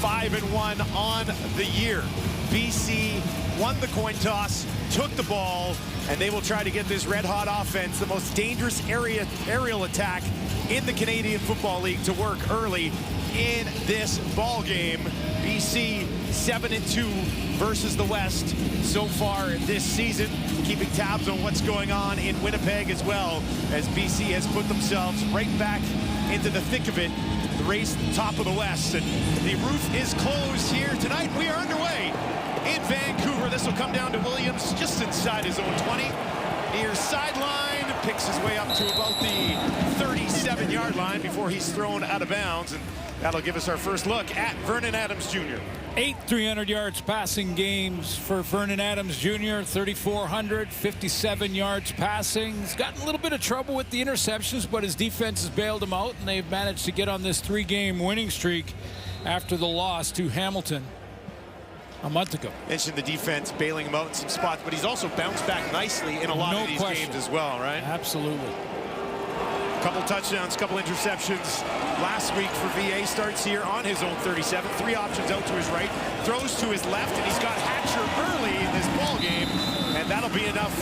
5-1 on the year. BC won the coin toss, took the ball, and they will try to get this red-hot offense, the most dangerous aerial attack in the Canadian Football League, to work early in this ball game. BC 7-2 versus the West so far this season, keeping tabs on what's going on in Winnipeg as well, as BC has put themselves right back into the thick of it, the race to the top of the West. And the roof is closed here tonight. We are underway in Vancouver. This will come down to Williams just inside his own 20, near sideline, picks his way up to about the 37-yard line before he's thrown out of bounds, and that'll give us our first look at Vernon Adams Jr. 8 300 yards passing games for Vernon Adams Jr. 3,400, 57 yards passing. He's gotten a little bit of trouble with the interceptions, but his defense has bailed him out, and they've managed to get on this 3-game winning streak after the loss to Hamilton a month ago. Mentioned the defense bailing him out in some spots, but he's also bounced back nicely in a lot of these games as well, right? Absolutely. Couple touchdowns, couple interceptions last week for VA. Starts here on his own 37. 3 options out to his right, throws to his left, and he's got Hatcher early in this ball game, and that'll be enough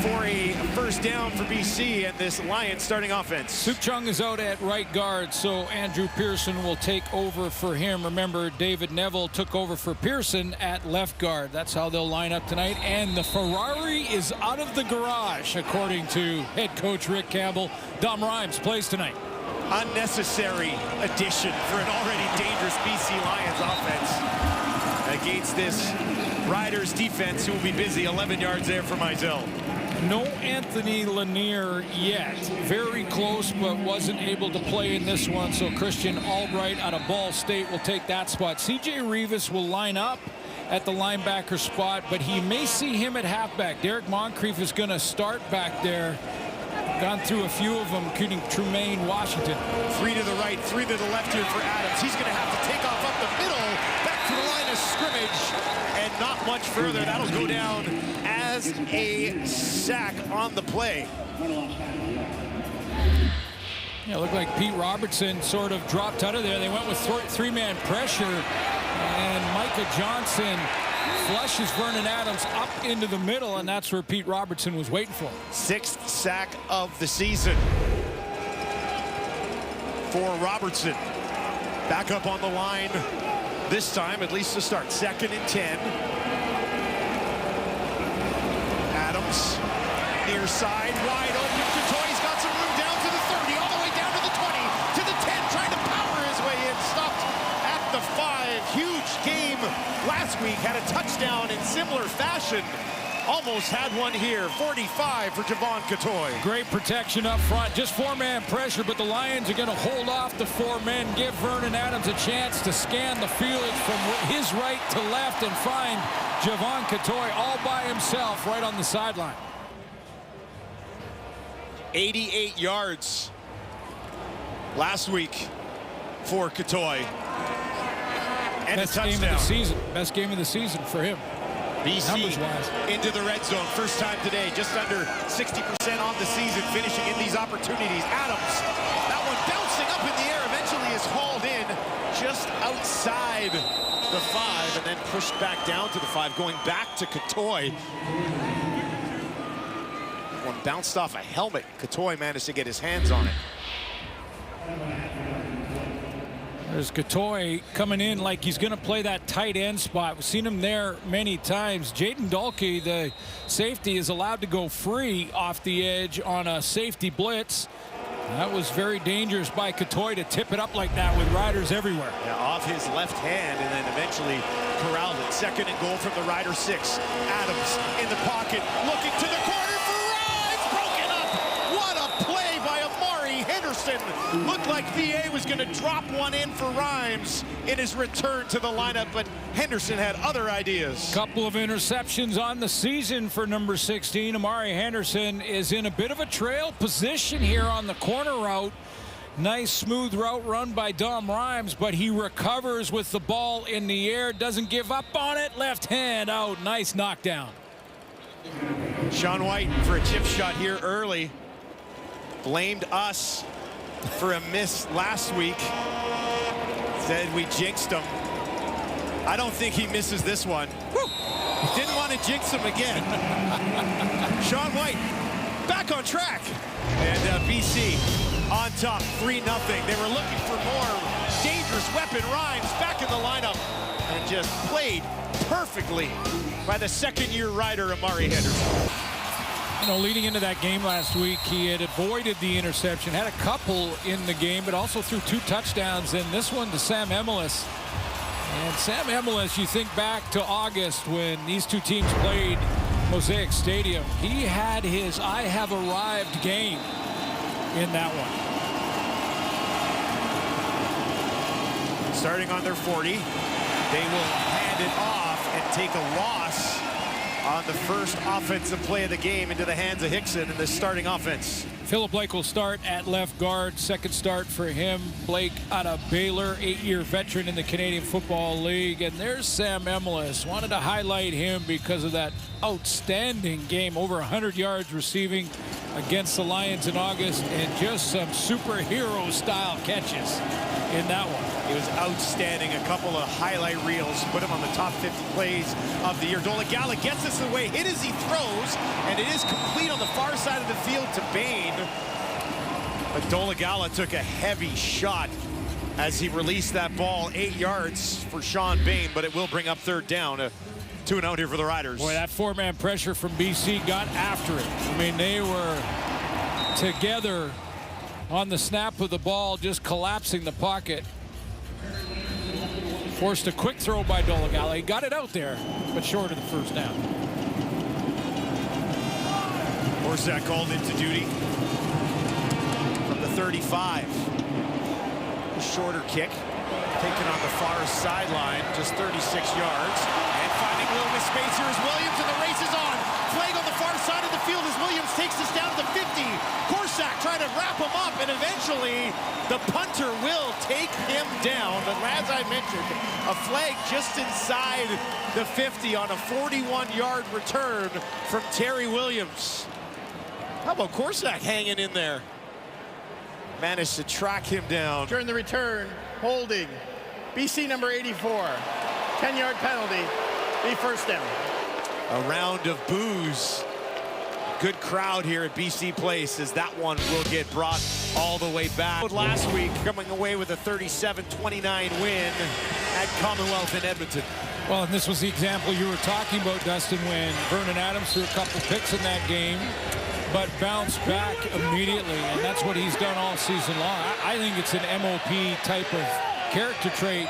for a first down for BC and this Lions starting offense. Suk Chung is out at right guard, so Andrew Pearson will take over for him. Remember, David Neville took over for Pearson at left guard. That's how they'll line up tonight. And the Ferrari is out of the garage, according to head coach Rick Campbell. Dom Rhymes plays tonight. Unnecessary addition for an already dangerous BC Lions offense against this Riders defense, who will be busy. 11 yards there for Mizell. No Anthony Lanier yet. Very close, but wasn't able to play in this one. So Christian Albright out of Ball State will take that spot. CJ Rivas will line up at the linebacker spot, but he may see him at halfback. Derek Moncrief is going to start back there. Gone through a few of them, including Trumaine Washington. 3 to the right, 3 to the left here for Adams. He's going to have to take off up the middle, back to the line of scrimmage, and not much further. That'll go down as a sack on the play. Yeah, it looked like Pete Robertson sort of dropped out of there. They went with 3-man pressure, and Micah Johnson flushes Vernon Adams up into the middle, and that's where Pete Robertson was waiting for. 6th sack of the season for Robertson. Back up on the line this time, at least to start. 2nd and 10. Adams, near side, wide open. Couture's got some room down to the 30, all the way down to the 20, to the 10, trying to power his way in. Stopped at the 5. Huge game last week. Had a touchdown in similar fashion. Almost had one here. 45 for Javon Couture. Great protection up front. Just 4-man pressure, but the Lions are going to hold off the 4 men, give Vernon Adams a chance to scan the field from his right to left and find Javon Couture all by himself right on the sideline. 88 yards last week for Couture. And Best a touchdown. game of the season. Best game of the season for him. BC into the red zone. First time today. Just under 60% on the season, finishing in these opportunities. Adams, that one bouncing up in the air, eventually is hauled in just outside the 5 and then pushed back down to the 5, going back to Couture. One bounced off a helmet. Couture managed to get his hands on it. There's Couture coming in like he's going to play that tight end spot. We've seen him there many times. Jaden Dalkey, the safety, is allowed to go free off the edge on a safety blitz. That was very dangerous by Couture to tip it up like that with riders everywhere. Yeah, off his left hand and then eventually corralled it. 2nd and goal from the Rider 6. Adams in the pocket, looking to the corner for Rhymes. Broken up. What a play by Amari Henderson. Looked like VA was going to drop one in for Rhymes in his return to the lineup, but Henderson had other ideas. Couple of interceptions on the season for number 16. Amari Henderson is in a bit of a trail position here on the corner route. Nice smooth route run by Dom Rhymes, but he recovers with the ball in the air, doesn't give up on it. Left hand out. Nice knockdown. Sean White for a chip shot here early. Blamed us for a miss last week. Said we jinxed him. I don't think he misses this one. Whew. Didn't want to jinx him again. Sean White back on track. And BC on top, 3-0. They were looking for more dangerous weapon. Rhymes back in the lineup and just played perfectly by the second-year rider, Amari Henderson. You know, leading into that game last week, he had avoided the interception, had a couple in the game, but also threw 2 touchdowns, and this one to Sam Emelis. And Sam Emelis, you think back to August when these two teams played Mosaic Stadium. He had his I have arrived game in that one. Starting on their 40, they will hand it off and take a loss on the first offensive play of the game into the hands of Hickson in the starting offense. Philip Blake will start at left guard. Second start for him. Blake out of Baylor, 8-year veteran in the Canadian Football League. And there's Sam Emelis. Wanted to highlight him because of that outstanding game. Over 100 yards receiving against the Lions in August. And just some superhero-style catches in that one. It was outstanding. A couple of highlight reels put him on the top 50 plays of the year. Dolegala gets this away, hit as he throws, and it is complete on the far side of the field to Bain. But Dolegala took a heavy shot as he released that ball 8 yards for Sean Bain, but it will bring up third down. 2-0 here for the Riders. Boy, that 4-man pressure from BC got after it. I mean, they were together on the snap of the ball, just collapsing the pocket. Forced a quick throw by Dolegala. He got it out there, but short of the first down. Horsack called into duty from the 35. A shorter kick, taken on the far sideline, just 36 yards. And finding a little bit of space here is Williams, and the race is on. Flag on the far side of the field as Williams takes this down to the 50. Horsack trying to wrap him up, and eventually the punter will take him down. But as I mentioned, a flag just inside the 50 on a 41-yard return from Terry Williams. How about Horsack hanging in there? Managed to track him down. During the return, holding. BC number 84. 10-yard penalty. The first down. A round of boos. Good crowd here at BC Place as that one will get brought all the way back. Last week, coming away with a 37-29 win at Commonwealth in Edmonton. Well, and this was the example you were talking about, Dustin, when Vernon Adams threw a couple picks in that game, but bounced back immediately, and that's what he's done all season long. I think it's an MOP type of character trait,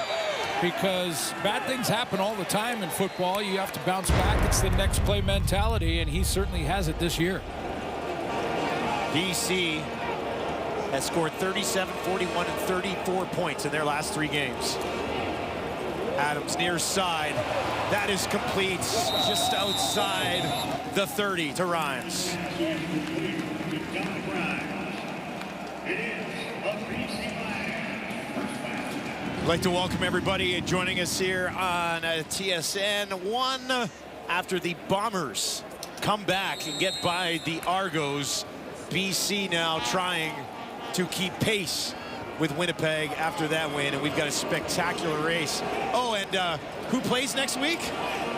because bad things happen all the time in football. You have to bounce back. It's the next play mentality, and he certainly has it this year. BC has scored 37, 41, and 34 points in their last 3 games. Adams near side. That is complete, just outside the 30 to Rhymes. I'd like to welcome everybody joining us here on TSN 1 after the Bombers come back and get by the Argos. BC now trying to keep pace with Winnipeg after that win, and we've got a spectacular race. Oh, and who plays next week?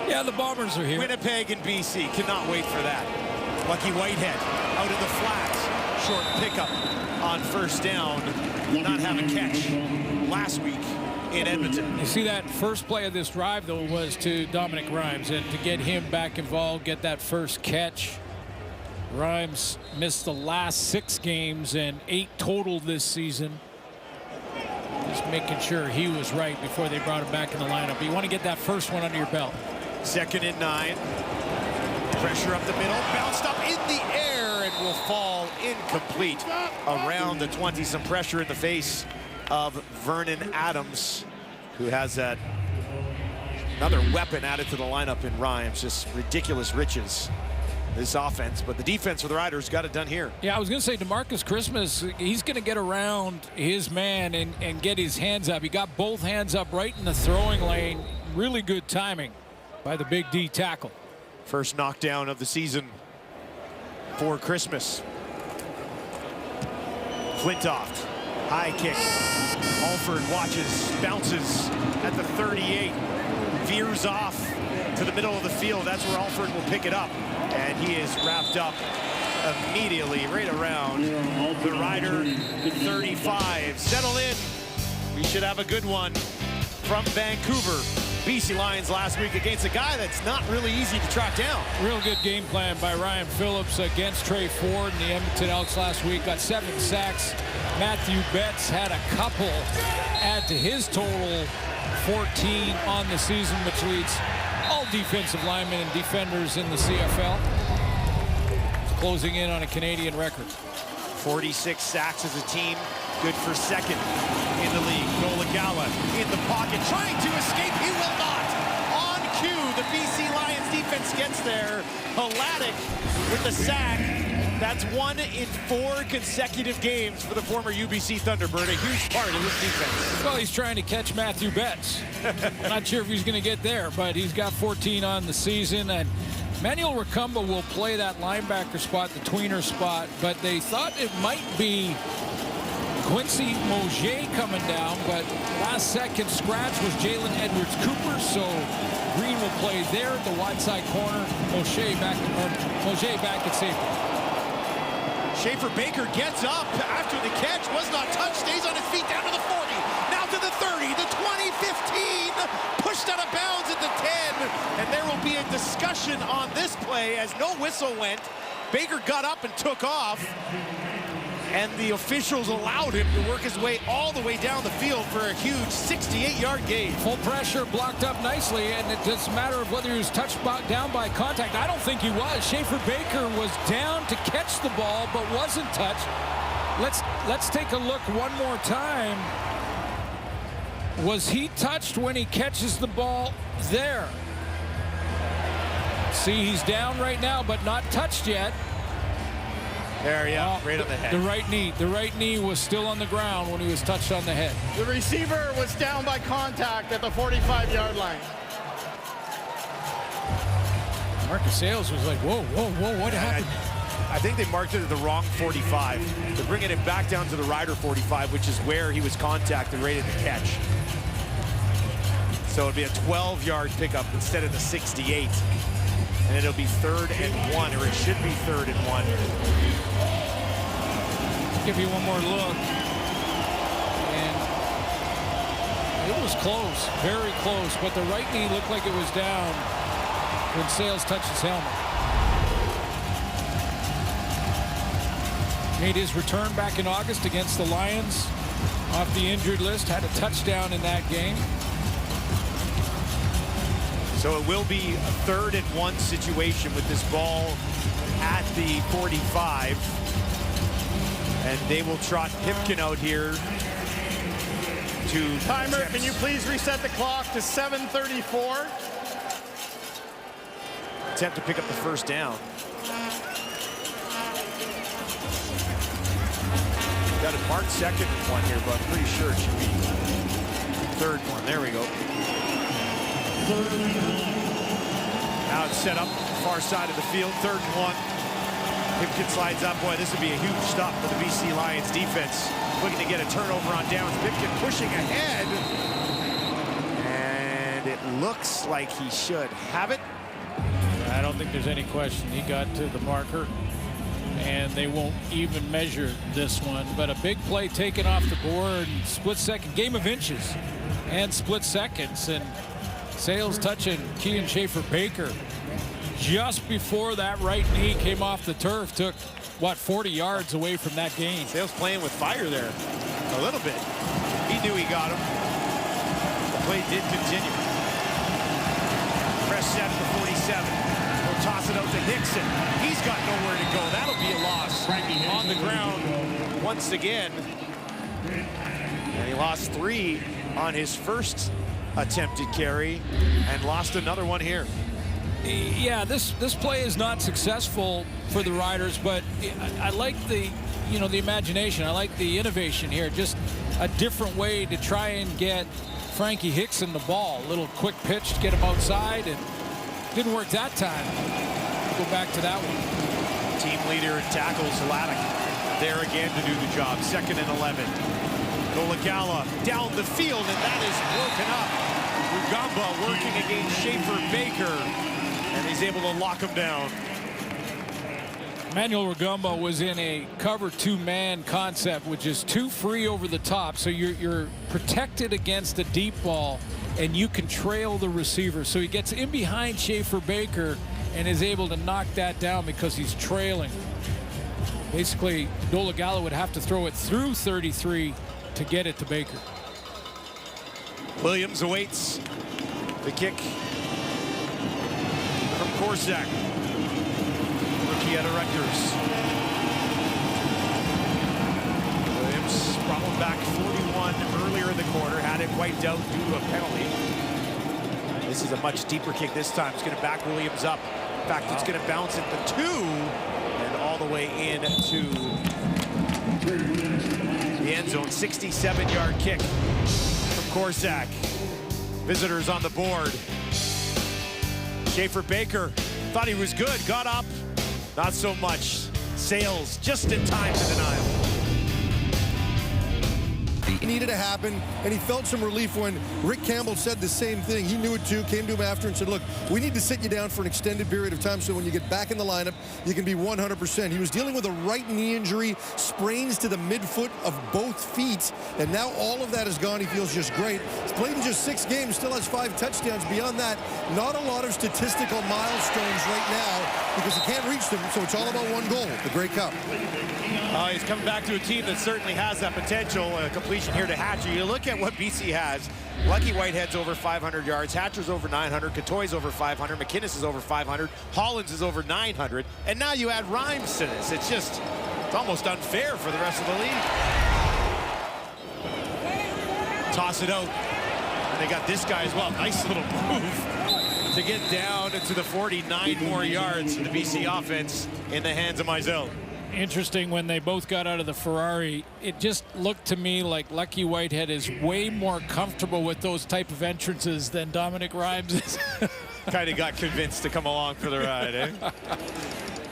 Yeah, the Bombers are here. Winnipeg and BC. Cannot wait for that. Lucky Whitehead out in the flats. Short pickup on first down. Not have a catch last week in Edmonton. You see that first play of this drive, though, was to Dominic Rhymes, and to get him back involved, get that first catch. Rhymes missed the last 6 games and 8 total this season. Just making sure he was right before they brought him back in the lineup. But you want to get that first one under your belt. 2nd and 9. Pressure up the middle, bounced up in the air and will fall incomplete around the 20. Some pressure in the face of Vernon Adams, who has that another weapon added to the lineup in Rhymes. Just ridiculous riches, this offense, but the defense for the Riders got it done here. Yeah, I was going to say DeMarcus Christmas, he's going to get around his man and get his hands up. He got both hands up right in the throwing lane. Really good timing by the big D tackle. First knockdown of the season for Christmas. Flintoff, high kick. Alford watches, bounces at the 38. moves off to the middle of the field. That's where Alford will pick it up. And he is wrapped up immediately right around the Rider 35. Settle in. We should have a good one from Vancouver. BC Lions last week against a guy that's not really easy to track down. Real good game plan by Ryan Phillips against Trey Ford and the Edmonton Elks last week. Got 7 sacks. Matthew Betts had a couple, add to his total 14 on the season, which leads all defensive linemen and defenders in the CFL. Closing in on a Canadian record. 46 sacks as a team. Good for second in the league. Golagala in the pocket, trying to escape. He will not. On cue, the BC Lions defense gets there. Haladic with the sack. That's 1 in 4 consecutive games for the former UBC Thunderbird. A huge part of this defense. Well, he's trying to catch Matthew Betts. Not sure if he's going to get there, but he's got 14 on the season. And Manuel Racumba will play that linebacker spot, the tweener spot, but they thought it might be Quincy Mosier coming down, but last second scratch was Jalen Edwards-Cooper, so Green will play there at the wide side corner. Mosier back at safety. Schaefer Baker gets up after the catch, was not touched, stays on his feet down to the 40, now to the 30, the 20, 15, pushed out of bounds at the 10, and there will be a discussion on this play as no whistle went. Baker got up and took off, and the officials allowed him to work his way all the way down the field for a huge 68-yard gain. Full pressure blocked up nicely, and it doesn't matter of whether he was touched down by contact. I don't think he was. Schaefer Baker was down to catch the ball, but wasn't touched. Let's take a look one more time. Was he touched when he catches the ball there? See, he's down right now, but not touched yet. There, yeah, right on the head. The right knee was still on the ground when he was touched on the head. The receiver was down by contact at the 45-yard line. Marcus Sales was like, whoa, what happened? I think they marked it at the wrong 45. They're bringing it back down to the Rider 45, which is where he was contacted right at the catch. So it'd be a 12-yard pickup instead of the 68. And it'll be 3rd and 1, or it should be 3rd and 1. Give you one more look. And it was close, very close, but the right knee looked like it was down when Sales touched his helmet. Made his return back in August against the Lions off the injured list, had a touchdown in that game. So it will be a 3rd and 1 situation with this ball at the 45. And they will trot Pipkin out here to Timer, can you please reset the clock to 7:34? Attempt to pick up the first down. Got a marked 2nd and 1 here, but I'm pretty sure it should be 3rd one. There we go. Now it's set up far side of the field, 3rd and 1. Pipkin slides up. Boy, this would be a huge stop for the BC Lions defense. Looking to get a turnover on downs. Pipkin pushing ahead. And it looks like he should have it. I don't think there's any question. He got to the marker, and they won't even measure this one. But a big play taken off the board. Split second. Game of inches and split seconds. And Sales touching Kean Schaefer Baker just before that right knee came off the turf, took, what, 40 yards away from that gain. Sales playing with fire there a little bit. He knew he got him. The play did continue. Press set at the 47. We'll toss it out to Hickson. He's got nowhere to go. That'll be a loss on the ground once again. And he lost 3 on his first attempted carry and lost another one here. Yeah, this play is not successful for the Riders, but I like the imagination. I like the innovation here. Just a different way to try and get Frankie Hickson the ball. A little quick pitch to get him outside, and didn't work that time. Go back to that one. Team leader tackles Laddick there again to do the job. 2nd and 11. Golagala down the field, and that is broken up. Rugamba working against Schaefer Baker, and he's able to lock him down. Manuel Rugamba was in a cover 2-man concept, which is 2 free over the top. So you're protected against a deep ball, and you can trail the receiver. So he gets in behind Schaefer Baker and is able to knock that down because he's trailing. Basically, Dolagala would have to throw it through 33 to get it to Baker. Williams awaits the kick from Korsak. Rookie out of Rutgers. Williams brought one back 41 earlier in the quarter. Had it wiped out due to a penalty. This is a much deeper kick this time. It's going to back Williams up. In fact, it's going to bounce at the 2 and all the way into the end zone. 67-yard kick from Korsak. Visitors on the board. Schaefer Baker thought he was good, got up, not so much. Sails just in time to deny him. It needed to happen, and he felt some relief when Rick Campbell said the same thing. He knew it too, came to him after and said, look, we need to sit you down for an extended period of time so when you get back in the lineup, you can be 100%. He was dealing with a right knee injury, sprains to the midfoot of both feet, and now all of that is gone. He feels just great. He's played in just 6 games, still has 5 touchdowns. Beyond that, not a lot of statistical milestones right now because he can't reach them, so it's all about one goal, the Grey Cup. He's coming back to a team that certainly has that potential. Completion here to Hatcher. You look at what BC has. Lucky Whitehead's over 500 yards. Hatcher's over 900. Katoy's over 500. McInnes is over 500. Hollins is over 900. And now you add Rhymes to this. It's almost unfair for the rest of the league. Toss it out. And they got this guy as well. Nice little move to get down into the 49 more yards for the BC offense in the hands of Mizell. Interesting, when they both got out of the Ferrari, it just looked to me like Lucky Whitehead is way more comfortable with those type of entrances than Dominic Rhymes is. Kind of got convinced to come along for the ride, eh?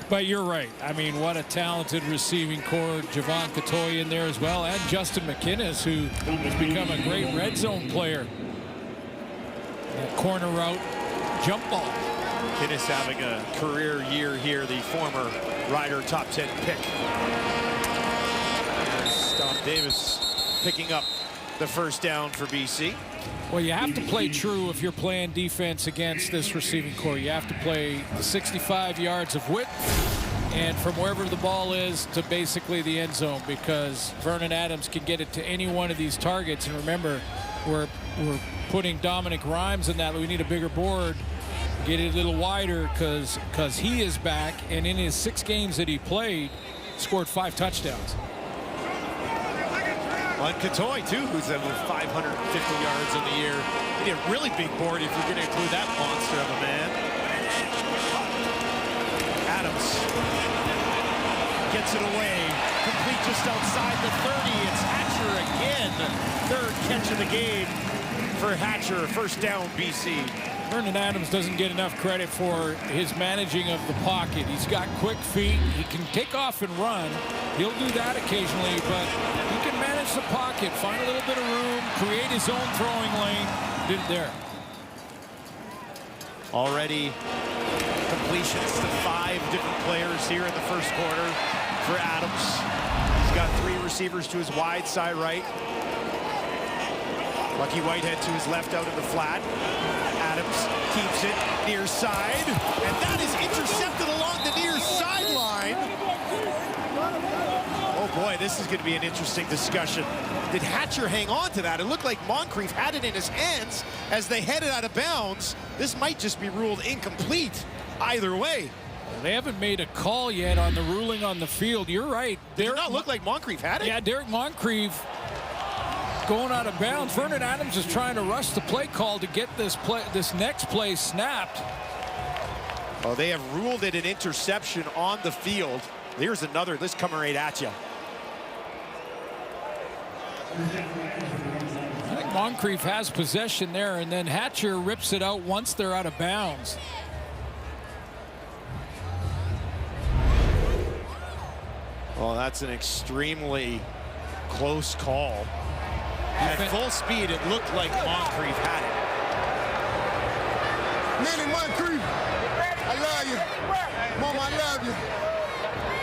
But you're right. I mean, what a talented receiving core. Javon Katoy in there as well, and Justin McInnes, who has become a great red zone player. That corner route, jump ball. McInnes having a career year here, the former Rider top 10 pick. There's Tom Davis picking up the first down for BC. Well, you have to play true if you're playing defense against this receiving core. You have to play the 65 yards of width and from wherever the ball is to basically the end zone, because Vernon Adams can get it to any one of these targets. And remember, we're putting Dominic Rhymes in that. We need a bigger board. Get it a little wider because he is back, and in his 6 games that he played, scored 5 touchdowns. On Katoy, too, who's over 550 yards in the year. He need a really big board if you're going to include that monster of a man. Adams gets it away. Complete just outside the 30. It's Hatcher again. 3rd catch of the game for Hatcher. First down, BC. Vernon Adams doesn't get enough credit for his managing of the pocket. He's got quick feet. He can take off and run. He'll do that occasionally, but he can manage the pocket, find a little bit of room, create his own throwing lane. Did it there. Already completions to 5 different players here in the first quarter for Adams. He's got 3 receivers to his wide side right. Lucky Whitehead to his left out in the flat. Adams keeps it near side, and that is intercepted along the near sideline. Oh boy, this is going to be an interesting discussion. Did Hatcher hang on to that? It looked like Moncrief had it in his hands as they headed out of bounds. This might just be ruled incomplete either way. They haven't made a call yet on the ruling on the field. You're right. Did it not look like Moncrief had it? Yeah, Derek Moncrief going out of bounds. Vernon Adams is trying to rush the play call to get this next play snapped. Oh, they have ruled it an interception on the field. Here's another. This coming right at you. I think Moncrief has possession there, and then Hatcher rips it out once they're out of bounds. Well, that's an extremely close call. At full speed, it looked like Moncrief had it. Manny Moncrief, I love you. Mama, I love you.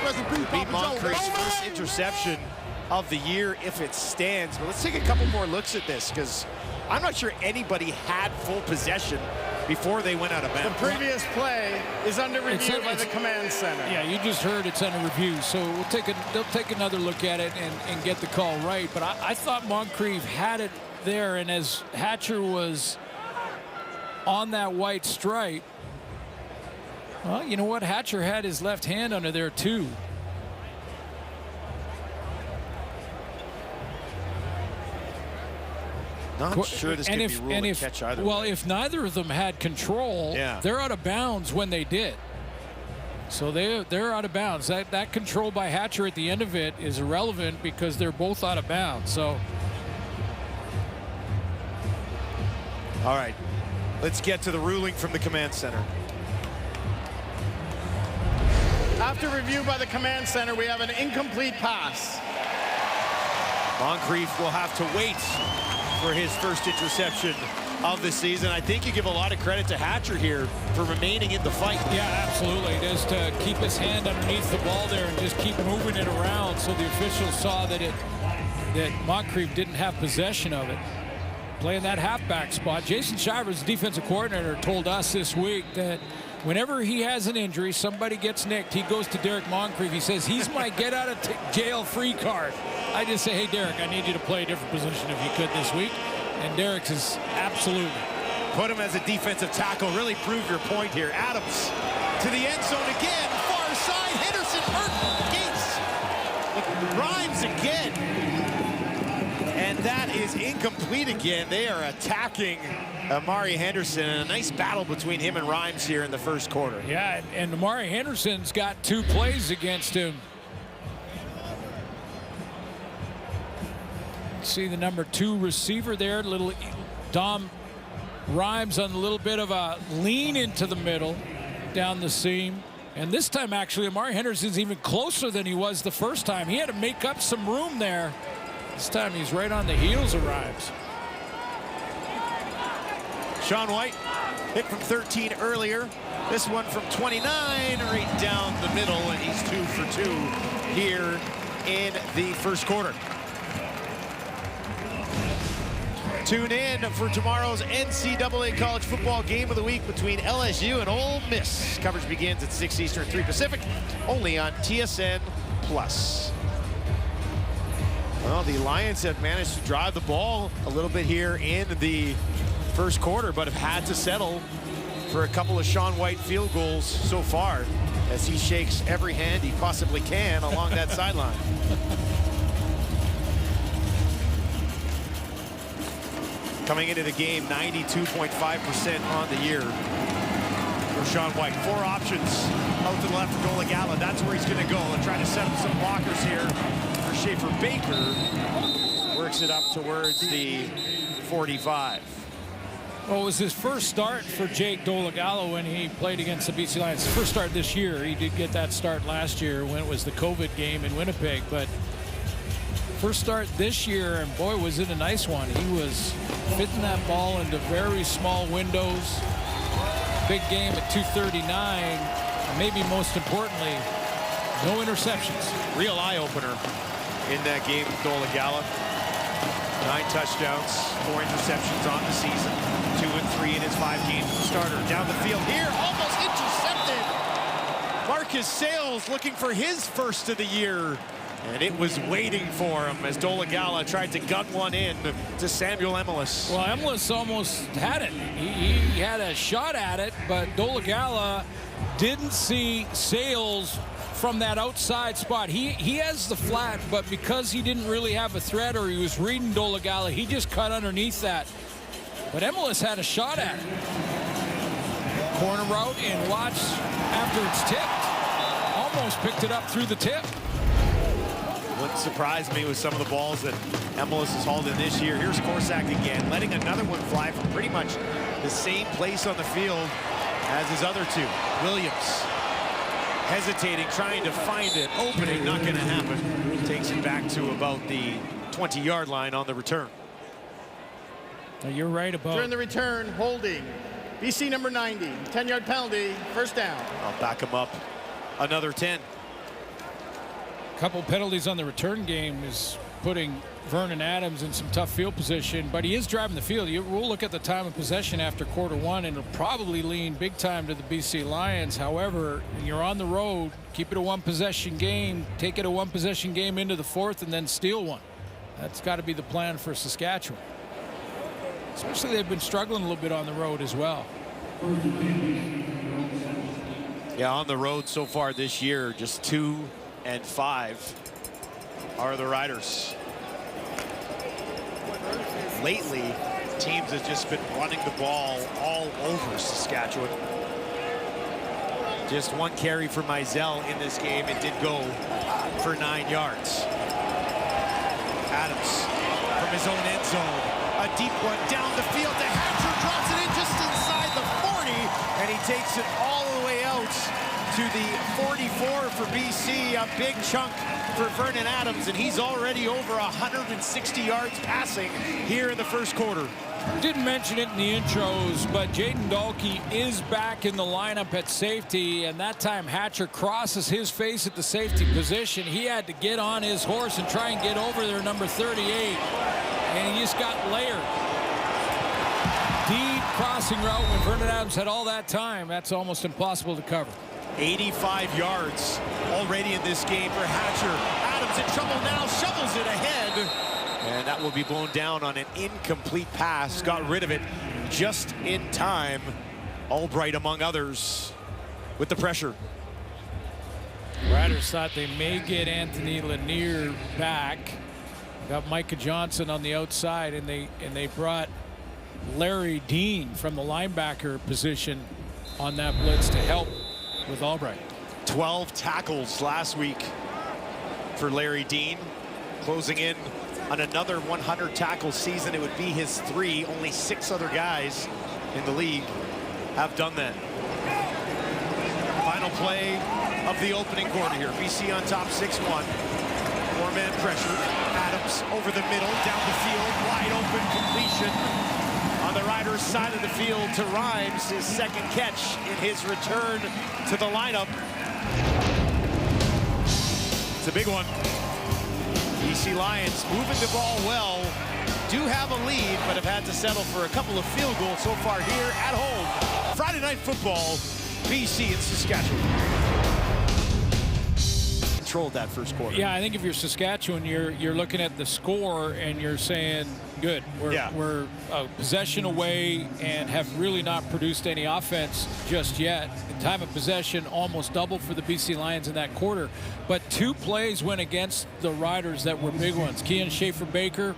Rest in peace, Beat Papa Joe. Moncrief's first interception of the year if it stands. But let's take a couple more looks at this, because I'm not sure anybody had full possession before they went out of bounds. The previous play is under review by the command center. Yeah, you just heard it's under review, so they'll take another look at it and get the call right. But I thought Moncrief had it there, and as Hatcher was on that white stripe, well, you know what? Hatcher had his left hand under there too. Not sure this could be ruled a catch either way. If neither of them had control, they're out of bounds when they did. So they're out of bounds. That control by Hatcher at the end of it is irrelevant because they're both out of bounds. So, all right, let's get to the ruling from the command center. After review by the command center, we have an incomplete pass. Moncrief will have to wait for his first interception of the season. I think you give a lot of credit to Hatcher here for remaining in the fight. Yeah, absolutely. Just to keep his hand underneath the ball there and just keep moving it around, so the officials saw that Moncrief didn't have possession of it. Playing that halfback spot. Jason Shivers, the defensive coordinator, told us this week that whenever he has an injury, somebody gets nicked, he goes to Derek Moncrief. He says, he's my get out of jail free card. I just say, hey, Derek, I need you to play a different position if you could this week. And Derek's is absolutely. Put him as a defensive tackle. Really prove your point here. Adams to the end zone again. Far side. Henderson hurt. Gates. Rhymes again. And that is incomplete again. They are attacking Amari Henderson, and a nice battle between him and Rhymes here in the first quarter. Yeah, and Amari Henderson's got 2 plays against him. See the number 2 receiver there, little Dom Rhymes on a little bit of a lean into the middle down the seam. And this time, actually, Amari Henderson's even closer than he was the first time. He had to make up some room there. This time he's right on the heels of Rhymes. Sean White hit from 13 earlier. This one from 29, right down the middle, and he's 2 for 2 here in the first quarter. Tune in for tomorrow's NCAA College Football Game of the Week between LSU and Ole Miss. Coverage begins at 6 Eastern, 3 Pacific, only on TSN+. Well, the Lions have managed to drive the ball a little bit here in the first quarter, but have had to settle for a couple of Sean White field goals so far as he shakes every hand he possibly can along that sideline. Coming into the game, 92.5% on the year for Sean White. 4 options out to the left for Dolegala. That's where he's going to go and try to set up some blockers here for Schaefer Baker. Works it up towards the 45. Well, it was his first start for Jake Dolegala when he played against the BC Lions. His first start this year. He did get that start last year when it was the COVID game in Winnipeg, but first start this year, and boy, was it a nice one. He was fitting that ball into very small windows. Big game at 239, and maybe most importantly, no interceptions. Real eye-opener in that game with Dolegala. 9 touchdowns, 4 interceptions on the season. 2 and 3 in his 5 games as a starter. Down the field here, almost intercepted. Marcus Sales looking for his first of the year. And it was waiting for him as Dolegala tried to gun one in to Samuel Emelis. Well, Emelis almost had it. He had a shot at it, but Dolegala didn't see Sales from that outside spot. He has the flat, but because he didn't really have a threat or he was reading Dolegala, he just cut underneath that. But Emelis had a shot at it. Corner route, and watch after it's tipped. Almost picked it up through the tip. Wouldn't surprise me with some of the balls that Emelis has hauled in this year. Here's Korsak again, letting another one fly from pretty much the same place on the field as his other 2. Williams hesitating, trying to find an opening, not going to happen. Takes it back to about the 20-yard line on the return. You're right about. During the return, holding BC number 90, 10-yard penalty, first down. I'll back him up. Another 10. Couple penalties on the return game is putting Vernon Adams in some tough field position, but he is driving the field. We'll look at the time of possession after quarter one, and it'll probably lean big time to the BC Lions. However, you're on the road, keep it a one-possession game, take it a one-possession game into the fourth, and then steal one. That's got to be the plan for Saskatchewan. Especially they've been struggling a little bit on the road as well. Yeah, on the road so far this year, just 2-5 are the Riders. Lately, teams have just been running the ball all over Saskatchewan. Just one carry for Mizell in this game. It did go for 9 yards. Adams from his own end zone. A deep one down the field to Hatcher, drops it in just inside the 40, and he takes it all the way out to the 44 for BC. A big chunk for Vernon Adams, and he's already over 160 yards passing here in the first quarter. Didn't mention it in the intros, but Jaden Dahlke is back in the lineup at safety, and that time Hatcher crosses his face at the safety position. He had to get on his horse and try and get over there, number 38, and he just got layered. Deep crossing route when Vernon Adams had all that time. That's almost impossible to cover. 85 yards already in this game for Hatcher. Adams in trouble now, shovels it ahead. And that will be blown down on an incomplete pass. Got rid of it just in time. Albright among others with the pressure. Riders thought they may get Anthony Lanier back. Got Micah Johnson on the outside, and they brought Larry Dean from the linebacker position on that blitz to help with Albright. 12 tackles last week for Larry Dean, closing in on another 100 tackle season. It would be his 3. Only 6 other guys in the league have done that. Final play of the opening quarter here. BC on top 6-1. 4-man pressure. Adams over the middle, down the field, wide open completion on the Riders' side of the field to Rhymes, his second catch in his return to the lineup. It's a big one. BC Lions moving the ball well, do have a lead, but have had to settle for a couple of field goals so far here at home. Friday Night Football, BC and Saskatchewan. Controlled that first quarter. Yeah, I think if you're Saskatchewan, you're looking at the score and you're saying, good, we're a possession away and have really not produced any offense just yet. The time of possession almost doubled for the BC Lions in that quarter, but 2 plays went against the Riders that were big ones. Kean Schaefer-Baker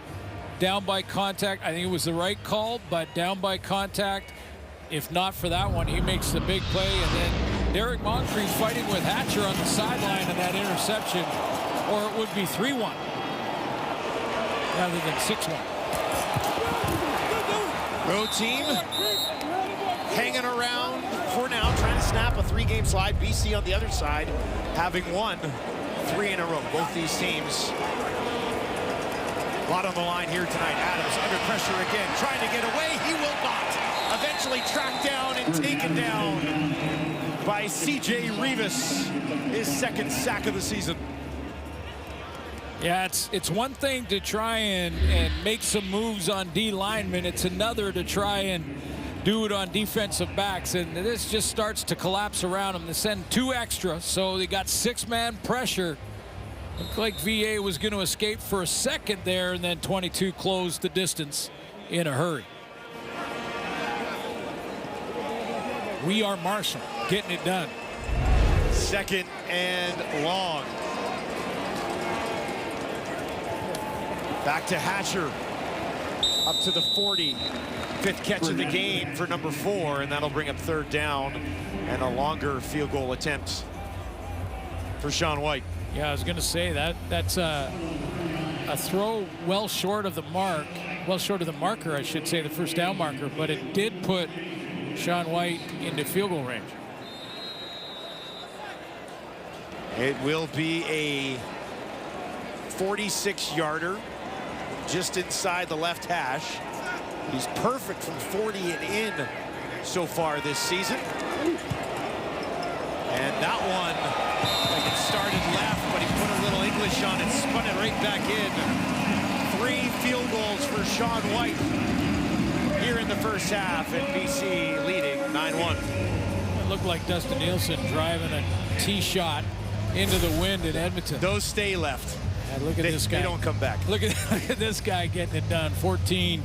down by contact. I think it was the right call, but down by contact. If not for that one, he makes the big play, and then Derek Moncrief fighting with Hatcher on the sideline in that interception, or it would be 3-1 rather than 6-1. Road team hanging around for now, trying to snap a 3-game slide. BC on the other side, having won 3 in a row. Both these teams, a lot on the line here tonight. Adams under pressure again, trying to get away. He will not. Eventually tracked down and taken down by C.J. Rivas, his second sack of the season. Yeah, it's one thing to try and make some moves on D linemen. It's another to try and do it on defensive backs, and this just starts to collapse around them. They send 2 extra, so they got 6-man pressure. Looked like VA was going to escape for a second there, and then 22 closed the distance in a hurry. We are Marshall getting it done. 2nd and long. Back to Hatcher, up to the 40. 5th catch of the game for number 4, and that'll bring up 3rd down and a longer field goal attempt for Sean White. Yeah, I was going to say that's a throw well short of the mark, well short of the marker, I should say, the first down marker, but it did put Sean White into field goal range. It will be a 46-yarder just inside the left hash. He's perfect from 40 and in so far this season. And that one, like it started left, but he put a little English on it, spun it right back in. 3 field goals for Sean White here in the first half, and BC leading 9-1. It looked like Dustin Nielsen driving a tee shot into the wind in Edmonton. Those stay left. And look at this guy. They don't come back. Look at this guy getting it done. 14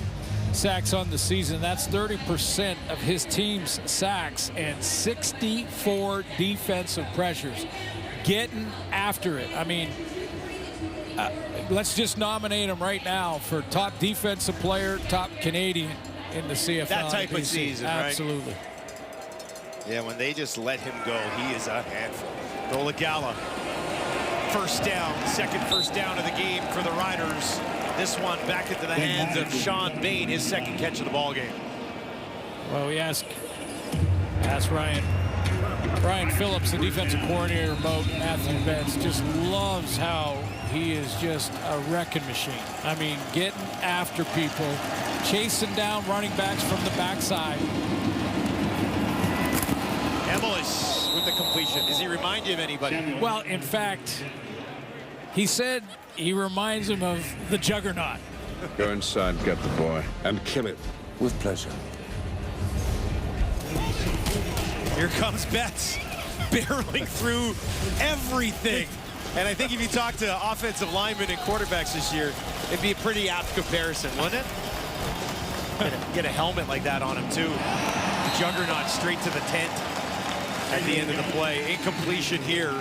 sacks on the season. That's 30% of his team's sacks and 64 defensive pressures. Getting after it. I mean, let's just nominate him right now for top defensive player, top Canadian in the CFL. That type of season, right? Absolutely. Yeah, when they just let him go, he is a handful. Dolagala, first down, second first down of the game for the Riders. This one back into the hands of Sean Bain, his second catch of the ball game. Well, we ask Ryan Phillips, the defensive coordinator, about Matthew Betts. Just loves how he is just a wrecking machine. I mean, getting after people, chasing down running backs from the backside. Emelis with the completion. Does he remind you of anybody? Well, in fact, he said he reminds him of the Juggernaut. Go inside, get the boy, and kill it. With pleasure. Here comes Betts, barreling through everything. And I think if you talk to offensive linemen and quarterbacks this year, it'd be a pretty apt comparison, wouldn't it? Get a helmet like that on him, too. The Juggernaut straight to the tent at the end of the play. Incompletion here.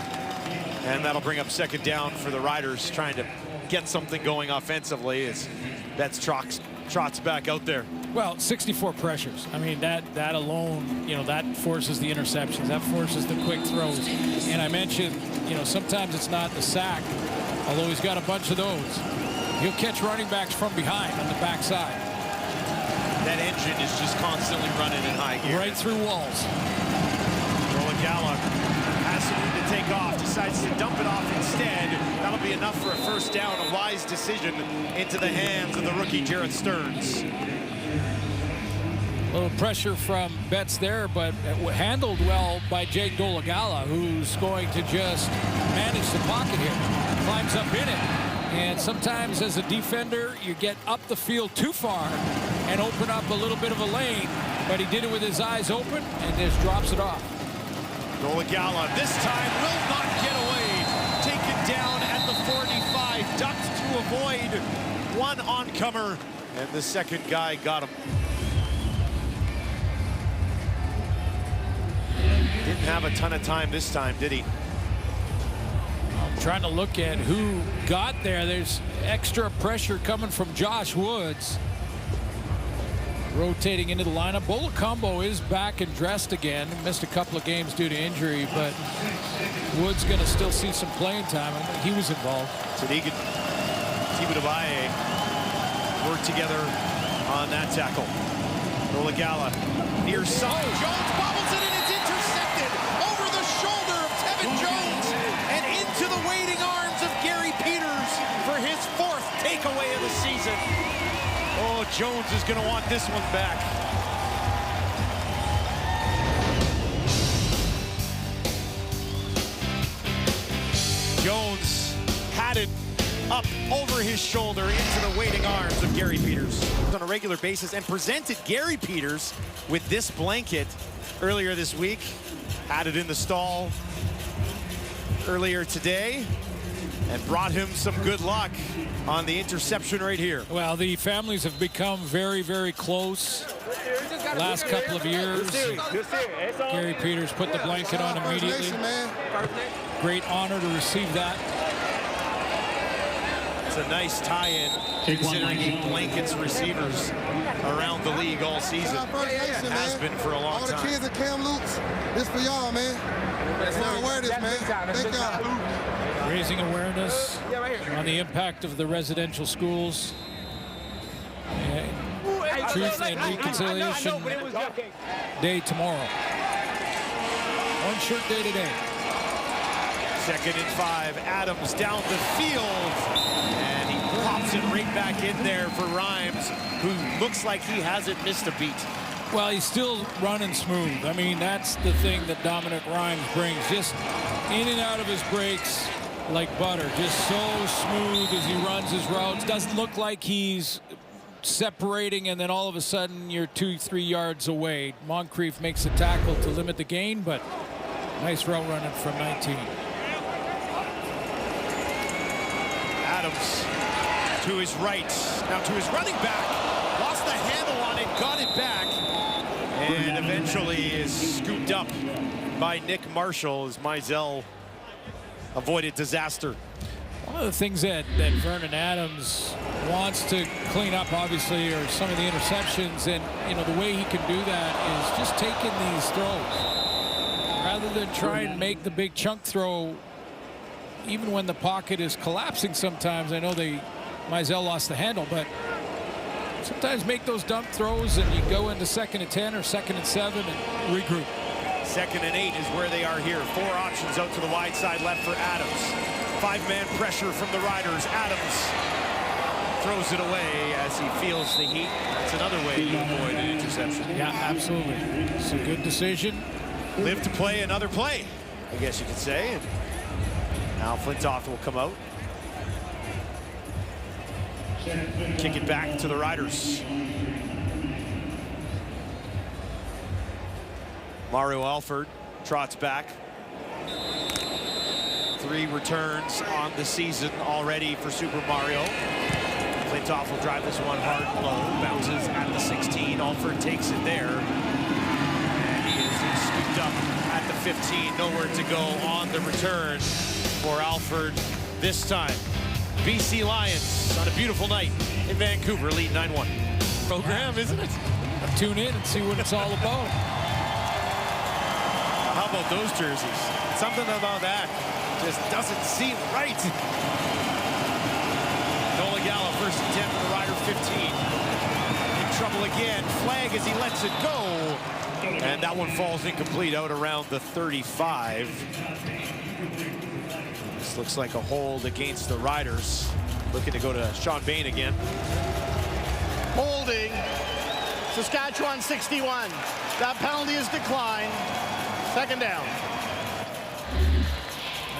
And that'll bring up second down for the Riders, trying to get something going offensively as Betts trots back out there. Well, 64 pressures. I mean, that alone, you know, that forces the interceptions. That forces the quick throws. And I mentioned, you know, sometimes it's not the sack, although he's got a bunch of those. He'll catch running backs from behind on the backside. That engine is just constantly running in high gear. Right through walls. Dolagala has to need to take off, decides to dump it off instead. That'll be enough for a first down, a wise decision into the hands of the rookie Jared Stearns. A little pressure from Betts there, but handled well by Jake Dolagala, who's going to just manage the pocket here. Climbs up in it. And sometimes as a defender, you get up the field too far and open up a little bit of a lane. But he did it with his eyes open and just drops it off. Dolagala this time will not get away. Taken down at the 45. Ducked to avoid one oncomer. And the second guy got him. Didn't have a ton of time this time, did he? I'm trying to look at who got there. There's extra pressure coming from Josh Woods. Rotating into the lineup. Bolacombo is back and dressed again. Missed a couple of games due to injury, but Woods going to still see some playing time. I mean, he was involved. Sadiq and Tibutabaye work together on that tackle. Dolagala near side. Jones bobbles it, and it's intercepted over the shoulder of Tevin Jones and into the waiting arms of Gary Peters for his 4th takeaway of the season. Oh, Jones is going to want this one back. Jones had it up over his shoulder into the waiting arms of Gary Peters on a regular basis, and presented Gary Peters with this blanket earlier this week. Had it in the stall earlier today and brought him some good luck on the interception right here. Well, the families have become very, very close last couple of years. Gary Peters put the blanket on immediately. Great honor to receive that. It's a nice tie-in, considering he blankets receivers around the league all season. Has been for a long time. All the kids at Kamloops, this for y'all, man. For awareness, man. Thank y'all. Raising awareness on the impact of the residential schools. Truth and Reconciliation Day tomorrow. One shirt day today. 2nd and 5. Adams down the field. And he pops it right back in there for Rhymes, who looks like he hasn't missed a beat. Well, he's still running smooth. I mean, that's the thing that Dominic Rhymes brings. Just in and out of his breaks like butter. Just so smooth as he runs his routes. Doesn't look like he's separating and then all of a sudden you're 2-3 yards away. Moncrief makes a tackle to limit the gain, but nice route running from 19. Adams to his right. Now to his running back. Lost the handle on it, got it back. And eventually is scooped up by Nick Marshall as Mizell avoided disaster. One of the things that Vernon Adams wants to clean up, obviously, are some of the interceptions. And, you know, the way he can do that is just taking these throws. Rather than try and make the big chunk throw, even when the pocket is collapsing sometimes. I know Mizell lost the handle, but sometimes make those dump throws and you go into 2nd and 10 or 2nd and 7 and regroup. 2nd and 8 is where they are here. 4 options out to the wide side left for Adams. 5-man pressure from the Riders. Adams throws it away as he feels the heat. That's another way to avoid an interception. Yeah, absolutely. It's a good decision. Live to play another play, I guess you could say. And now Flintoff will come out. Kick it back to the Riders. Mario Alford trots back. 3 returns on the season already for Super Mario. Flintoff will drive this one hard and low. Bounces at the 16. Alford takes it there. And he is scooped up at the 15. Nowhere to go on the return for Alford this time. BC Lions on a beautiful night in Vancouver, lead 9-1. Program, isn't it? Tune in and see what it's all about. How about those jerseys? Something about that just doesn't seem right. Nola Gallo, 1st and 10 for the Rider 15. In trouble again. Flag as he lets it go. And that one falls incomplete out around the 35. This looks like a hold against the Riders. Looking to go to Sean Bain again. Holding. Saskatchewan 61. That penalty is declined. 2nd down.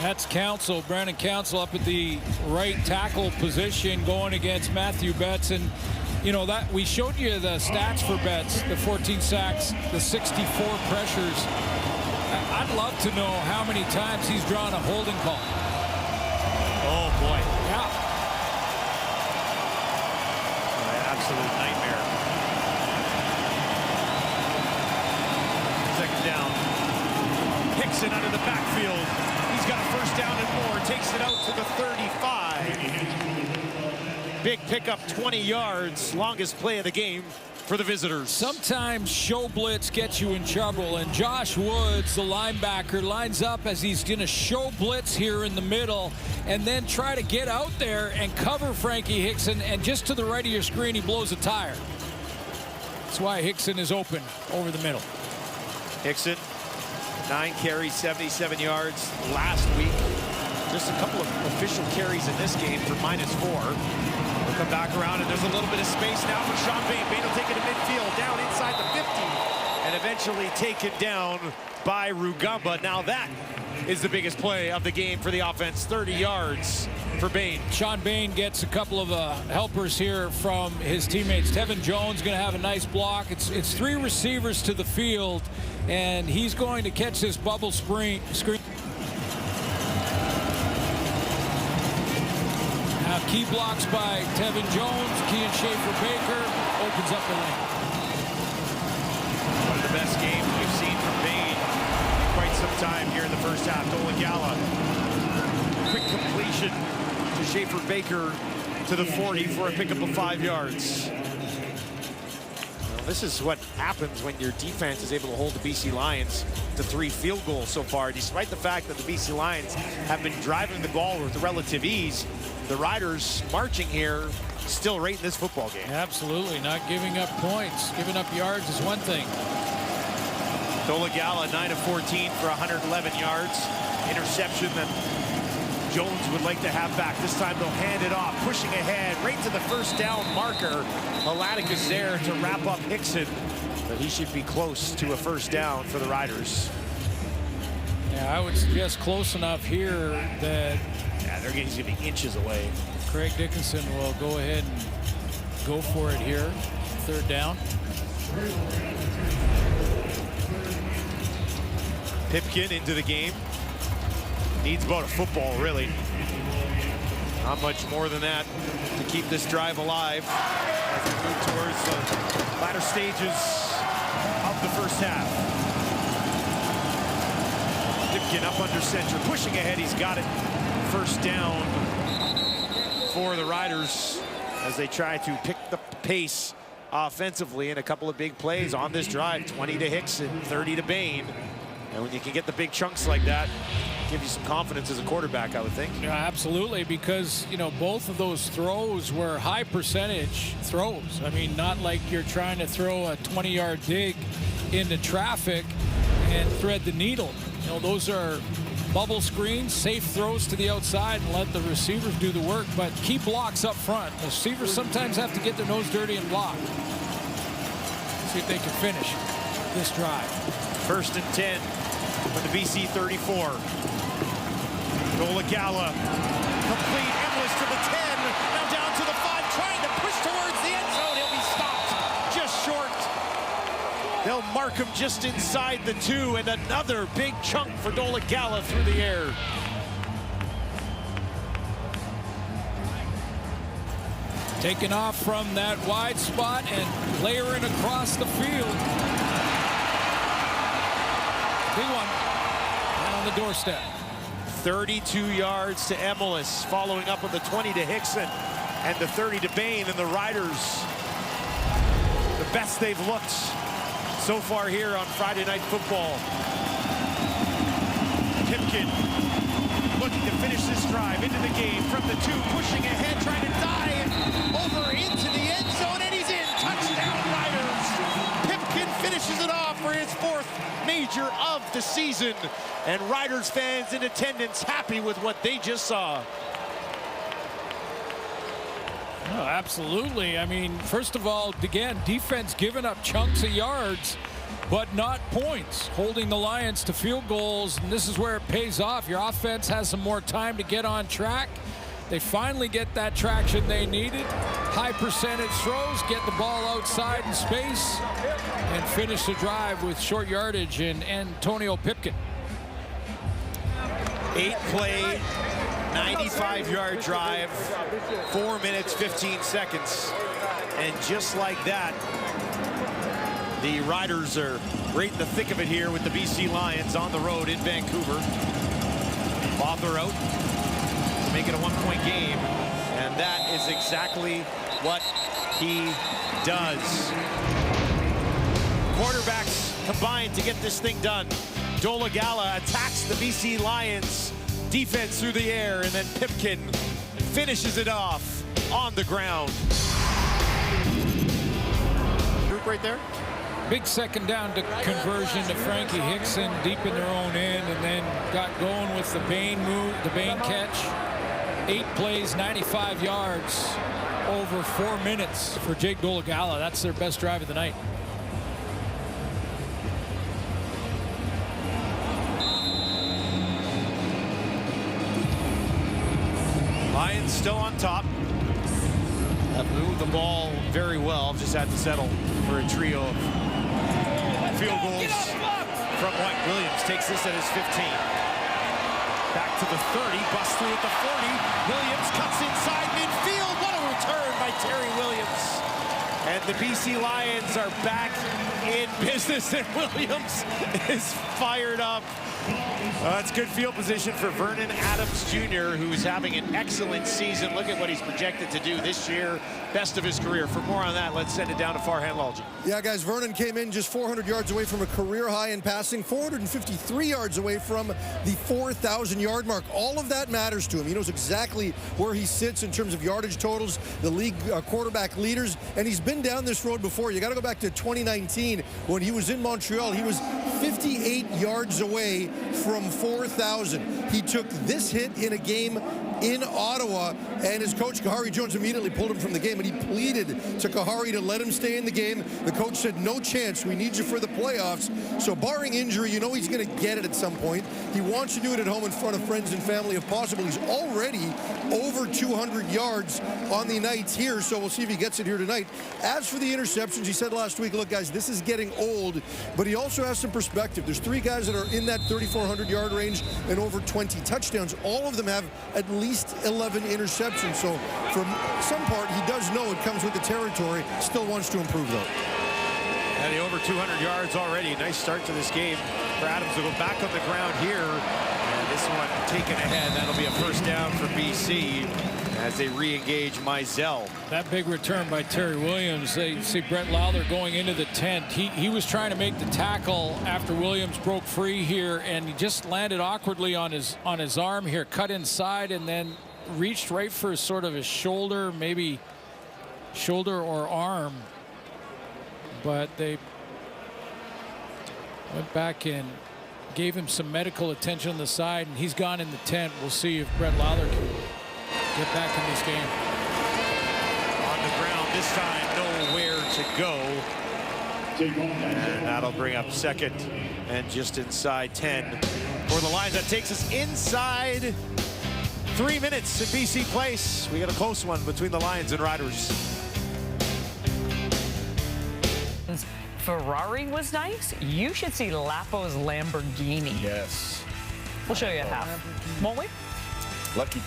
That's Council, Brandon Council up at the right tackle position going against Matthew Betts. And you know that we showed you the stats for Betts, the 14 sacks, the 64 pressures. I'd love to know how many times he's drawn a holding call. Oh boy. Yeah. An absolute nightmare. 2nd down. Hickson out of the backfield. He's got a 1st down and more. Takes it out to the 35. Big pickup, 20 yards. Longest play of the game for the visitors. Sometimes show blitz gets you in trouble, and Josh Woods, the linebacker, lines up as he's going to show blitz here in the middle and then try to get out there and cover Frankie Hickson, and just to the right of your screen he blows a tire. That's why Hickson is open over the middle. Hickson, 9 carries, 77 yards last week. Just a couple of official carries in this game for -4. We'll come back around, and there's a little bit of space now for Sean Bain. Bain will take it to midfield, down inside the 50, and eventually taken down by Rugamba. Now that is the biggest play of the game for the offense. 30 yards for Bain. Sean Bain gets a couple of helpers here from his teammates. Tevin Jones going to have a nice block. It's 3 receivers to the field, and he's going to catch this bubble screen. Key blocks by Tevin Jones. Kean Schaefer-Baker opens up the lane. One of the best games we've seen from Bain in quite some time here in the first half. Dolagala, quick completion to Schaefer-Baker to the 40 for a pickup of 5 yards. Well, this is what happens when your defense is able to hold the BC Lions to 3 field goals so far, despite the fact that the BC Lions have been driving the ball with relative ease. The Riders marching here, still right in this football game. Absolutely, not giving up points. Giving up yards is one thing. Dolagala, 9 of 14 for 111 yards. Interception that Jones would like to have back. This time they'll hand it off, pushing ahead right to the 1st down marker. Malatic is there to wrap up Hickson But he should be close to a first down for the Riders. Yeah, I would suggest close enough here that He's going to be inches away. Craig Dickinson will go ahead and go for it here. Third down. Pipkin into the game. Needs about a football, really. Not much more than that to keep this drive alive as we move towards the latter stages of the first half. Pipkin up under center, pushing ahead. He's got it. First down for the Riders as they try to pick the pace offensively in a couple of big plays on this drive. 20 to Hickson, 30 to Bain. And when you can get the big chunks like that, give you some confidence as a quarterback, I would think. Yeah, absolutely, because, you know, both of those throws were high percentage throws. I mean, not like you're trying to throw a 20-yard dig into traffic and thread the needle. You know, those are bubble screens, safe throws to the outside and let the receivers do the work, but key blocks up front. The receivers sometimes have to get their nose dirty and block. See if they can finish this drive. First and 10 from the BC 34. Golagala, complete, Emlis to the 10, now down to the 5, trying to push towards the end zone. He'll be stopped just short. They'll mark him just inside the 2, and another big chunk for Golagala through the air. Taking off from that wide spot and layering across the field. Big one. And on the doorstep. 32 yards to Emlis, following up with the 20 to Hickson and the 30 to Bain, and the Riders, the best they've looked so far here on Friday Night Football. Pipkin looking to finish this drive into the game from the 2, pushing ahead, trying to dive over into the end zone, and he's in. Touchdown, Riders. Pipkin finishes it off for his 4th major of the season, and Riders fans in attendance happy with what they just saw. Oh, absolutely. I mean, first of all, again, defense giving up chunks of yards, but not points, holding the Lions to field goals, and this is where it pays off. Your offense has some more time to get on track. They finally get that traction they needed. High percentage throws, get the ball outside in space, and finish the drive with short yardage and Antonio Pipkin. 8-play, 95-yard drive, 4 minutes, 15 seconds. And just like that, the Riders are right in the thick of it here with the BC Lions on the road in Vancouver. Bother out to make it a 1-point game, and that is exactly what he does. Quarterbacks combined to get this thing done. Golagala attacks the BC Lions defense through the air, and then Pipkin finishes it off on the ground. Group right there. Big second down to conversion to Frankie Hickson deep in their own end, and then got going with the Bain move, the Bain catch. 8 plays, 95 yards, over 4 minutes for Jake Golagala. That's their best drive of the night. Lions still on top. Have moved the ball very well. Just had to settle for a trio of field goals from White. Williams takes this at his 15. Back to the 30, busts through at the 40. Williams cuts inside midfield. What a return by Terry Williams. And the BC Lions are back in business, and Williams is fired up. That's good field position for Vernon Adams Jr., who's having an excellent season. Look at what he's projected to do this year. Best of his career. For more on that, let's send it down to Farhan Lalji. Yeah, guys, Vernon came in just 400 yards away from a career high in passing, 453 yards away from the 4,000-yard mark. All of that matters to him. He knows exactly where he sits in terms of yardage totals, the league quarterback leaders, and he's been down this road before. You got to go back to 2019 when he was in Montreal. He was 58 yards away from 4,000. He took this hit in a game in Ottawa, and his coach, Kahari Jones, immediately pulled him from the game, and he pleaded to Kahari to let him stay in the game. The coach said, no chance, we need you for the playoffs. So barring injury, you know he's going to get it at some point. He wants to do it at home in front of friends and family if possible. He's already over 200 yards on the nights here, so we'll see if he gets it here tonight. As for the interceptions, he said last week, look, guys, this is getting old, but he also has some perspective. There's 3 guys that are in that 3,400-yard range and over 20 touchdowns. All of them have at least 11 interceptions, so from some part, he does know it comes with the territory. Still wants to improve, though. And the over 200 yards already. Nice start to this game for Adams to go back on the ground here. And this one taken ahead. That'll be a first down for BC as they re-engage Mizell. That big return by Terry Williams. They see Brett Lowther going into the tent. He was trying to make the tackle after Williams broke free here, and he just landed awkwardly on his arm here, cut inside, and then reached right for sort of his shoulder, maybe shoulder or arm. But they went back and gave him some medical attention on the side, and he's gone in the tent. We'll see if Brett Lowther can get back in this game. On the ground this time, nowhere to go. And that'll bring up second and just inside 10 for the Lions. That takes us inside 3 minutes at BC Place. We got a close one between the Lions and Riders. Ferrari was nice. You should see Lapo's Lamborghini. Yes. We'll show you at half. Won't we? Lucky.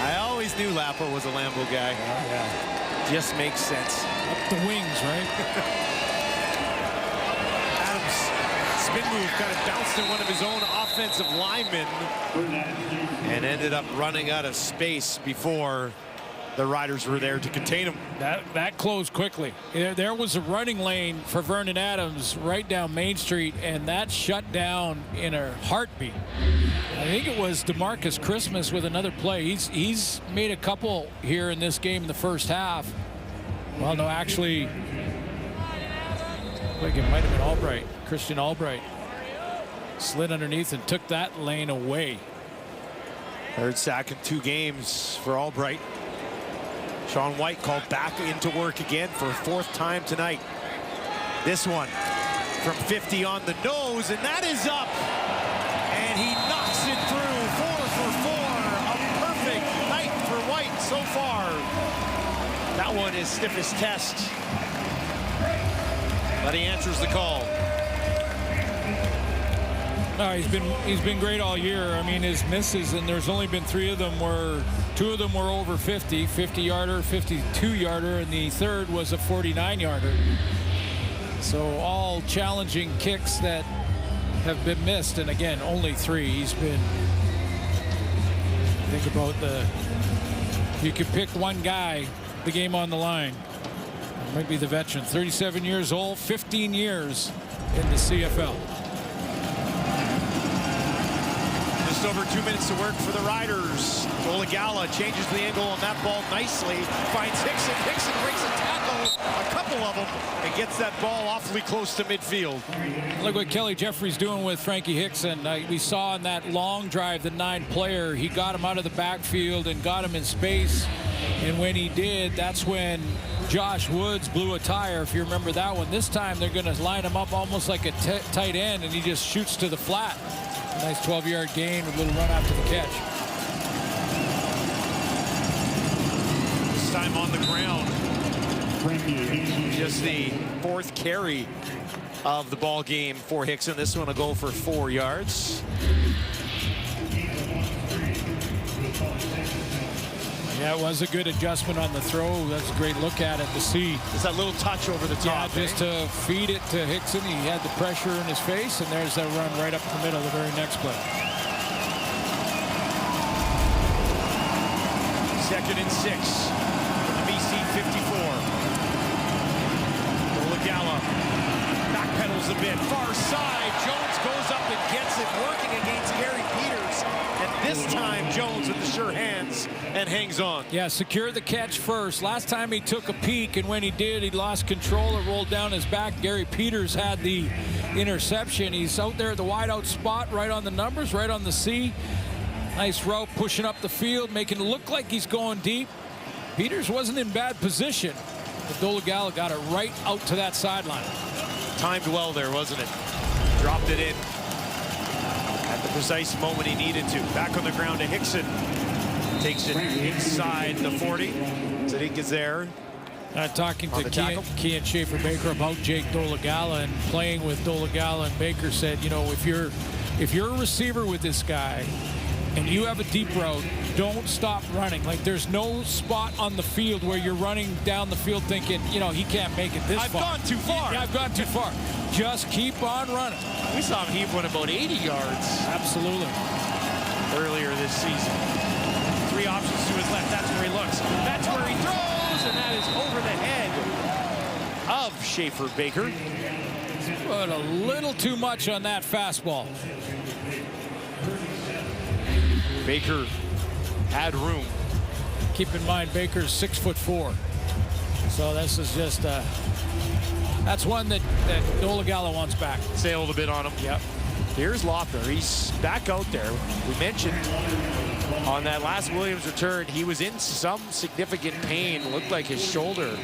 I always knew Lapo was a Lambo guy. Yeah. Just makes sense. Up the wings, right? Adams' spin move kind of bounced in one of his own offensive linemen and ended up running out of space before the Riders were there to contain him. That closed quickly. There was a running lane for Vernon Adams right down Main Street, and that shut down in a heartbeat. I think it was DeMarcus Christmas with another play. He's made a couple here in this game in the first half. Well, no, actually, like it might have been Albright, Christian Albright. Slid underneath and took that lane away. Third sack in 2 games for Albright. Sean White called back into work again for a 4th time tonight. This one from 50 on the nose, and that is up. And he knocks it through. 4 for 4. A perfect night for White so far. That one is stiff as test. But he answers the call. No, he's been great all year. I mean, his misses, and there's only been 3 of them were 2 of them were over 50, 50-yarder, 52-yarder, and the third was a 49-yarder. So all challenging kicks that have been missed, and again, only 3. He's been, think about you could pick one guy, the game on the line. It might be the veteran, 37 years old, 15 years in the CFL. Over 2 minutes to work for the Riders. Oligala changes the angle on that ball nicely. Finds Hickson. Hickson breaks a tackle, a couple of them, and gets that ball awfully close to midfield. Look what Kelly Jeffrey's doing with Frankie Hickson. We saw in that long drive, the 9-player, he got him out of the backfield and got him in space. And when he did, that's when Josh Woods blew a tire, if you remember that one. This time they're going to line him up almost like a tight end, and he just shoots to the flat. Nice 12-yard gain with a little run after the catch. This time on the ground. Just the 4th carry of the ball game for Hickson. This one will go for 4 yards. Yeah, it was a good adjustment on the throw. That's a great look at it to see. Just that little touch over the top. Yeah, just to feed it to Hickson. He had the pressure in his face, and there's that run right up the middle of the very next play. 2nd and 6 from the BC 54. Oligala backpedals a bit. Far side. Jones goes up and gets it, working against Gary Peters. And this time, Jones with the sure hands and hangs on. Yeah, secure the catch first. Last time he took a peek, and when he did, he lost control. It rolled down his back. Gary Peters had the interception. He's out there at the wide out spot, right on the numbers, right on the C. Nice route, pushing up the field, making it look like he's going deep. Peters wasn't in bad position, but Dolegala got it right out to that sideline. Timed well there, wasn't it? Dropped it in at the precise moment he needed to. Back on the ground to Hickson. Takes it inside the 40. Sadiq is there. Talking to Kian Schaefer-Baker about Jake Dolegala and playing with Dolegala, and Baker said, you know, if you're a receiver with this guy and you have a deep route, don't stop running. Like, there's no spot on the field where you're running down the field thinking, you know, he can't make it this far. I've gone too far. Yeah, I've gone too far. Just keep on running. We saw him heave one about 80 yards. Absolutely. Earlier this season. 3 options to his left. That's where he looks. That's where he throws, and that is over the head of Schaefer-Baker. But a little too much on that fastball. Baker had room. Keep in mind, Baker's 6'4". So this is just that's one that Dolegala wants back. Sailed a bit on him. Yep. Here's Loeffler. He's back out there. We mentioned on that last Williams return, he was in some significant pain. Looked like his shoulder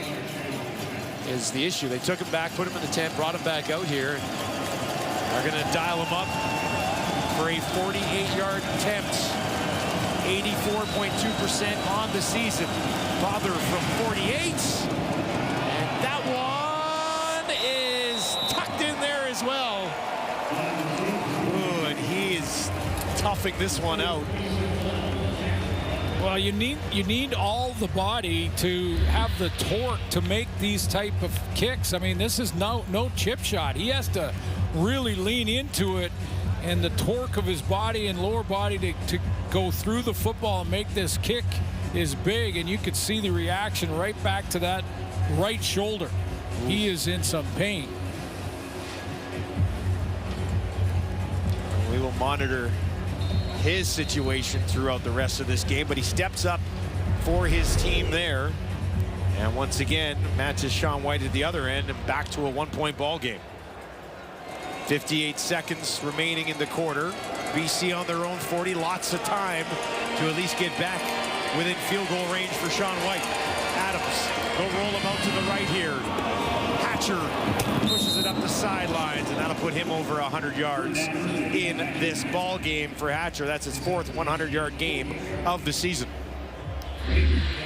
is the issue. They took him back, put him in the tent, brought him back out here. They're going to dial him up for a 48-yard attempt. 84.2% on the season. Father from 48. And that one is tucked in there as well. Ooh, and he is toughing this one out. Well, you need all the body to have the torque to make these type of kicks. I mean, this is no chip shot. He has to really lean into it, and the torque of his body and lower body to go through the football and make this kick is big, and you could see the reaction right back to that right shoulder. He is in some pain. We will monitor his situation throughout the rest of this game, but he steps up for his team there, and once again matches Sean White at the other end and back to a 1-point ball game. 58 seconds remaining in the quarter. BC on their own 40. Lots of time to at least get back within field goal range for Sean White. Adams will roll him out to the right here. Hatcher pushes it up the sidelines, and that'll put him over 100 yards in this ball game for Hatcher. That's his 4th 100-yard game of the season.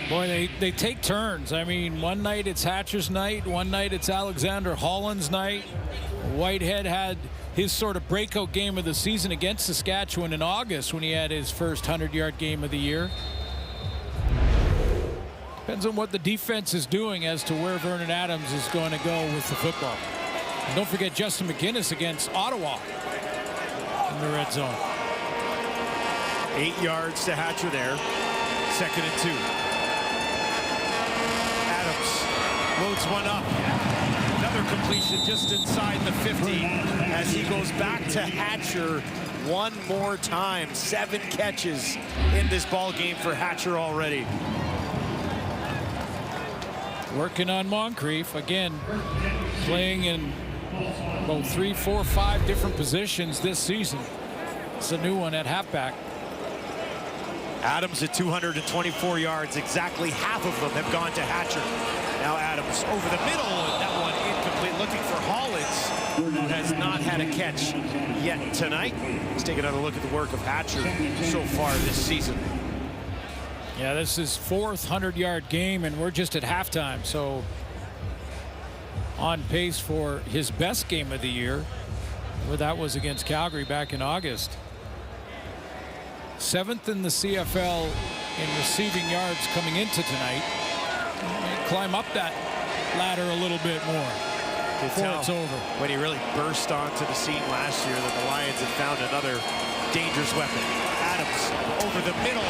Boy, they take turns. I mean, one night it's Hatcher's night, one night it's Alexander Holland's night. Whitehead had his sort of breakout game of the season against Saskatchewan in August when he had his first 100-yard game of the year. Depends on what the defense is doing as to where Vernon Adams is going to go with the football. And don't forget Justin McGinnis against Ottawa in the red zone. 8 yards to Hatcher there. 2nd and 2. Adams loads one up. Another completion just inside the 50 as he goes back to Hatcher one more time. 7 catches in this ball game for Hatcher already. Working on Moncrief again, playing in about 3, 4, 5 different positions this season. It's a new one at halfback. Adams at 224 yards. Exactly half of them have gone to Hatcher. Now Adams over the middle, and that one incomplete. Looking for Hollins, who has not had a catch yet tonight. Let's take another look at the work of Hatcher so far this season. Yeah, this is 4th 100-yard game, and we're just at halftime. So on pace for his best game of the year, where that was against Calgary back in August. 7th in the CFL in receiving yards coming into tonight. Climb up that ladder a little bit more before it's over. When he really burst onto the scene last year, that the Lions had found another dangerous weapon. Adams over the middle,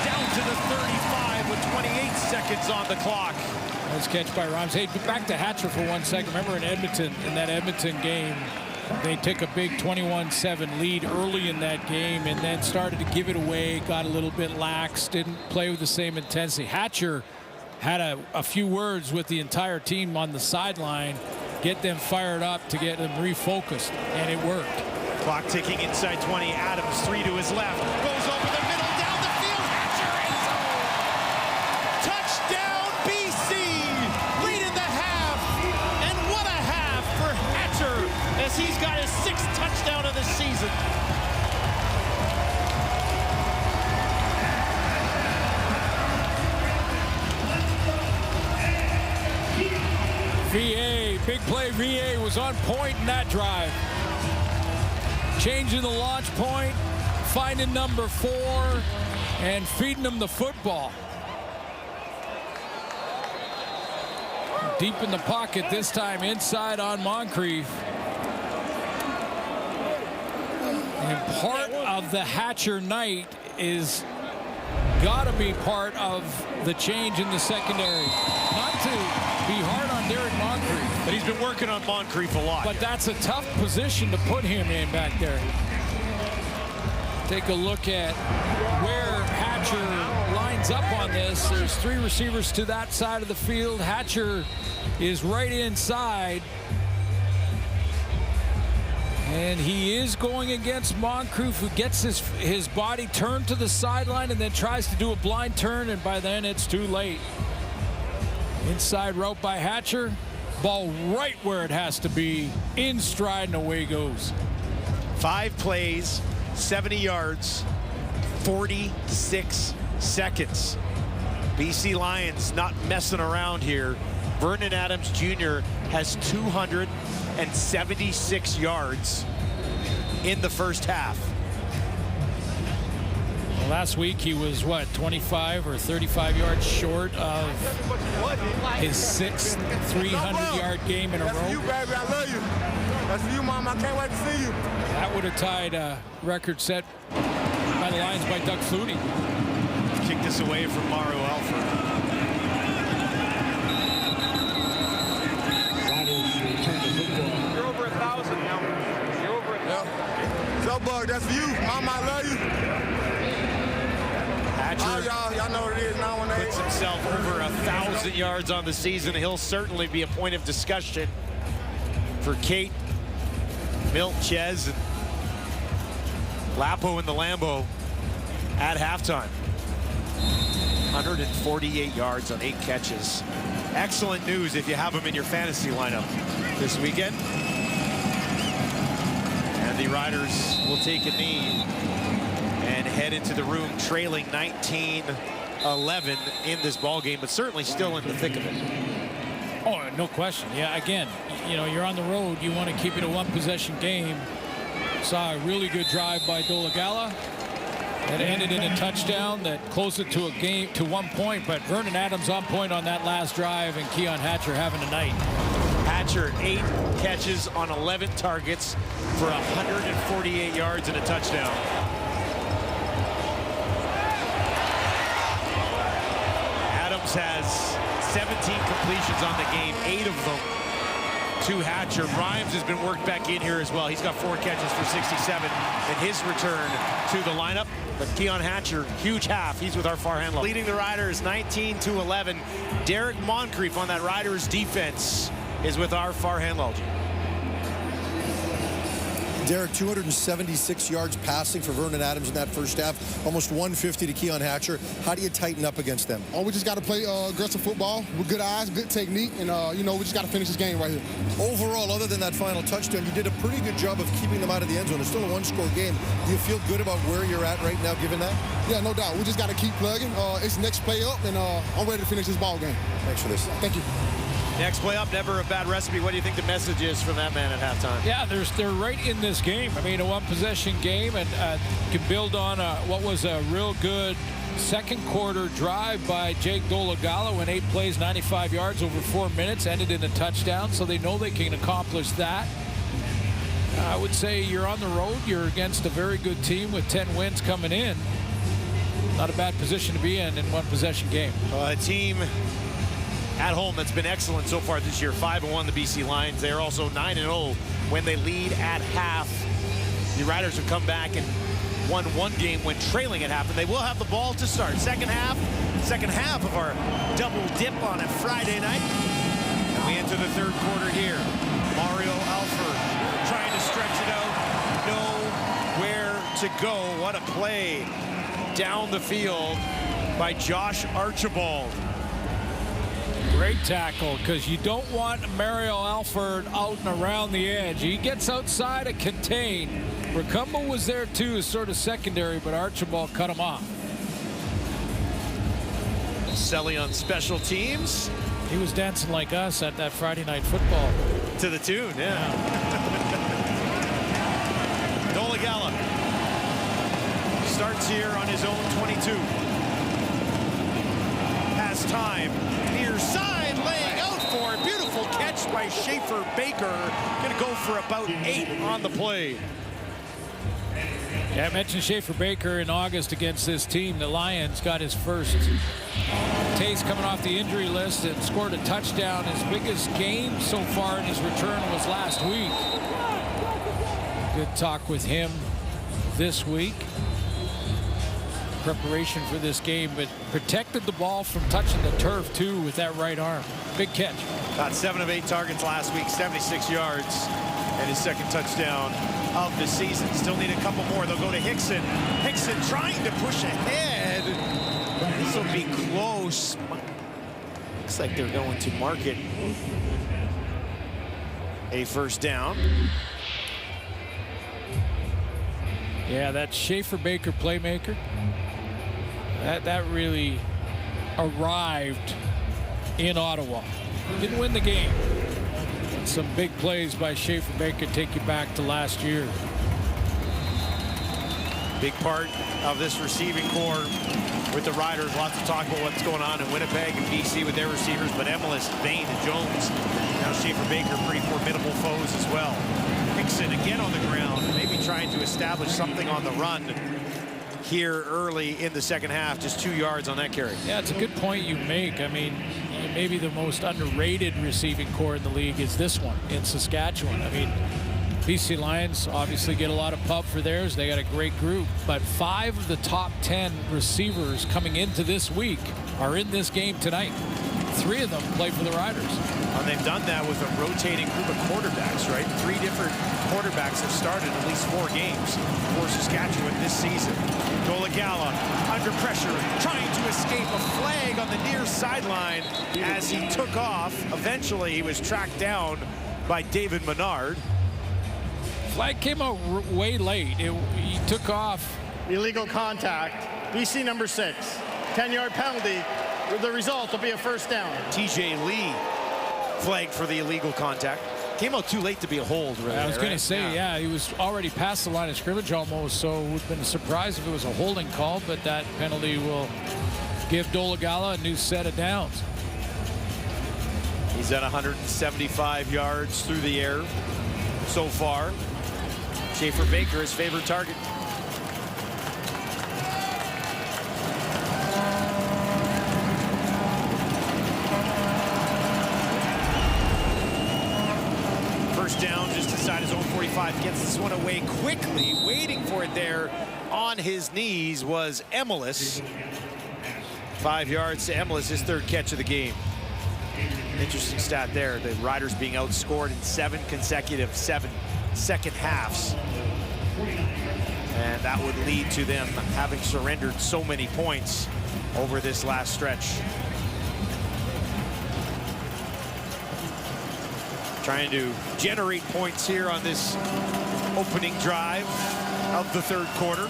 down to the 35 with 28 seconds on the clock. Nice catch by Rhymes. Hey, back to Hatcher for 1 second. Remember in Edmonton, in that Edmonton game, they took a big 21-7 lead early in that game and then started to give it away, got a little bit lax, didn't play with the same intensity. Hatcher had a few words with the entire team on the sideline, get them fired up to get them refocused, and it worked. Clock ticking inside 20. Adams, 3 to his left. Goes over the middle, down the field. Hatcher end zone. Touchdown, BC. Lead in the half. And what a half for Hatcher as he's got his 6th touchdown of the season. VA, big play VA was on point in that drive. Changing the launch point, finding number 4, and feeding him the football. Deep in the pocket this time, inside on Moncrief. And part of the Hatcher night is got to be part of the change in the secondary. Not to be hard on Derek Moncrief. But he's been working on Moncrief a lot. But that's a tough position to put him in back there. Take a look at where Hatcher lines up on this. There's 3 receivers to that side of the field. Hatcher is right inside. And he is going against Moncrief, who gets his body turned to the sideline and then tries to do a blind turn, and by then it's too late. Inside route by Hatcher. Ball right where it has to be. In stride and away goes. 5 plays, 70 yards, 46 seconds. BC Lions not messing around here. Vernon Adams Jr. has 276 yards in the first half. Well, last week he was, what, 25 or 35 yards short of his 6th 300-yard game in a row. That's for you, baby. I love you. That's for you, Mom. I can't wait to see you. That would have tied a record set by the Lions by Doug Flutie. Kick this away from Mario Alford. You're over 1,000 now. You're over 1,000. So, Bug, that's for you. Mom, I love you. Hatcher Y'all know what it is. 918. puts himself over 1,000 yards on the season. He'll certainly be a point of discussion for Kate, Milt, Ches, and Lapo in the Lambeau at halftime. 148 yards on 8 catches. Excellent news if you have him in your fantasy lineup this weekend. And the Riders will take a knee and head into the room trailing 19-11 in this ball game, but certainly still in the thick of it. Oh, no question. Yeah, again, you know, you're on the road. You want to keep it a 1-possession game. Saw a really good drive by Dolagala that ended in a touchdown that closed it to a game to 1 point. But Vernon Adams on point on that last drive, and Keon Hatcher having a night. Hatcher, 8 catches on 11 targets for 148 yards and a touchdown. Adams has 17 completions on the game, 8 of them to Hatcher. Rhymes has been worked back in here as well. He's got 4 catches for 67 in his return to the lineup. But Keon Hatcher, huge half. He's with our far hand. Leading the Riders 19-11. Derek Moncrief on that Riders defense is with our far hand. Derek, 276 yards passing for Vernon Adams in that first half, almost 150 to Keon Hatcher. How do you tighten up against them? Oh, we just got to play aggressive football with good eyes, good technique, and, you know, we just got to finish this game right here. Overall, other than that final touchdown, you did a pretty good job of keeping them out of the end zone. It's still a 1-score game. Do you feel good about where you're at right now, given that? Yeah, no doubt. We just got to keep plugging. It's next play up, and I'm ready to finish this ball game. Thanks for this. Thank you. Next play up, never a bad recipe. What do you think the message is from that man at halftime? Yeah, they're right in this game. I mean, a 1-possession game, and can build on what was a real good second quarter drive by Jake Dolagala when 8 plays, 95 yards over 4 minutes, ended in a touchdown. So they know they can accomplish that. I would say you're on the road. You're against a very good team with 10 wins coming in. Not a bad position to be in 1-possession game. A team at home that's been excellent so far this year. 5-1 the BC Lions. They're also 9-0 when they lead at half. The Riders have come back and won 1 game when trailing at half, and they will have the ball to start. Second half of our double dip on a Friday night. And we enter the third quarter here. Mario Alford trying to stretch it out. No to go. What a play down the field by Josh Archibald. Great tackle, because you don't want Mario Alford out and around the edge. He gets outside and contain. Recumbo was there too, as sort of secondary, but Archibald cut him off. Selly on special teams. He was dancing like us at that Friday Night Football. To the tune, yeah. Dolegala starts here on his own 22. Has time. Near side, laying out for it. Beautiful catch by Schaefer Baker. Gonna go for about 8 on the play. Yeah, I mentioned Schaefer Baker in August against this team. The Lions got his first taste coming off the injury list and scored a touchdown. His biggest game so far in his return was last week. Good talk with him this week. Preparation for this game, but protected the ball from touching the turf too with that right arm. Big catch. Got 7 of 8 targets last week, 76 yards, and his second touchdown of the season. Still need a couple more. They'll go to Hickson. Hickson trying to push ahead. This will be close. Looks like they're going to mark it a first down. Yeah, that Schaefer Baker playmaker. That really arrived in Ottawa. Didn't win the game. Some big plays by Schaefer Baker take you back to last year. Big part of this receiving core with the Riders. Lots of talk about what's going on in Winnipeg and BC with their receivers, but Emilus, Bain, and Jones, now Schaefer Baker, pretty formidable foes as well. Hickson again on the ground, maybe trying to establish something on the run here early in the second half. Just 2 yards on that carry. Yeah, it's a good point you make. I mean, maybe the most underrated receiving core in the league is this one in Saskatchewan. I mean, BC Lions obviously get a lot of pub for theirs. They got a great group, but 5 of the top 10 receivers coming into this week are in this game tonight. 3 of them play for the Riders. And they've done that with a rotating group of quarterbacks, right? 3 different quarterbacks have started at least 4 games for Saskatchewan this season. Dolegala under pressure, trying to escape a flag on the near sideline as he took off. Eventually, he was tracked down by David Menard. Flag came out way late. He took off. Illegal contact. BC number 6. 10-yard penalty. The result will be a first down. TJ Lee flagged for the illegal contact. Came out too late to be a hold, really. I was going to say, yeah, he was already past the line of scrimmage almost, so it would have been a surprise if it was a holding call, but that penalty will give Dolegala a new set of downs. He's at 175 yards through the air so far. Schaefer Baker, his favorite target. First down just inside his own 45. Gets this one away quickly. Waiting for it there on his knees was Emilus. 5 yards to Emilus, his 3rd catch of the game. Interesting stat there. The Riders being outscored in 7 consecutive second halves. And that would lead to them having surrendered so many points over this last stretch. Trying to generate points here on this opening drive of the 3rd quarter.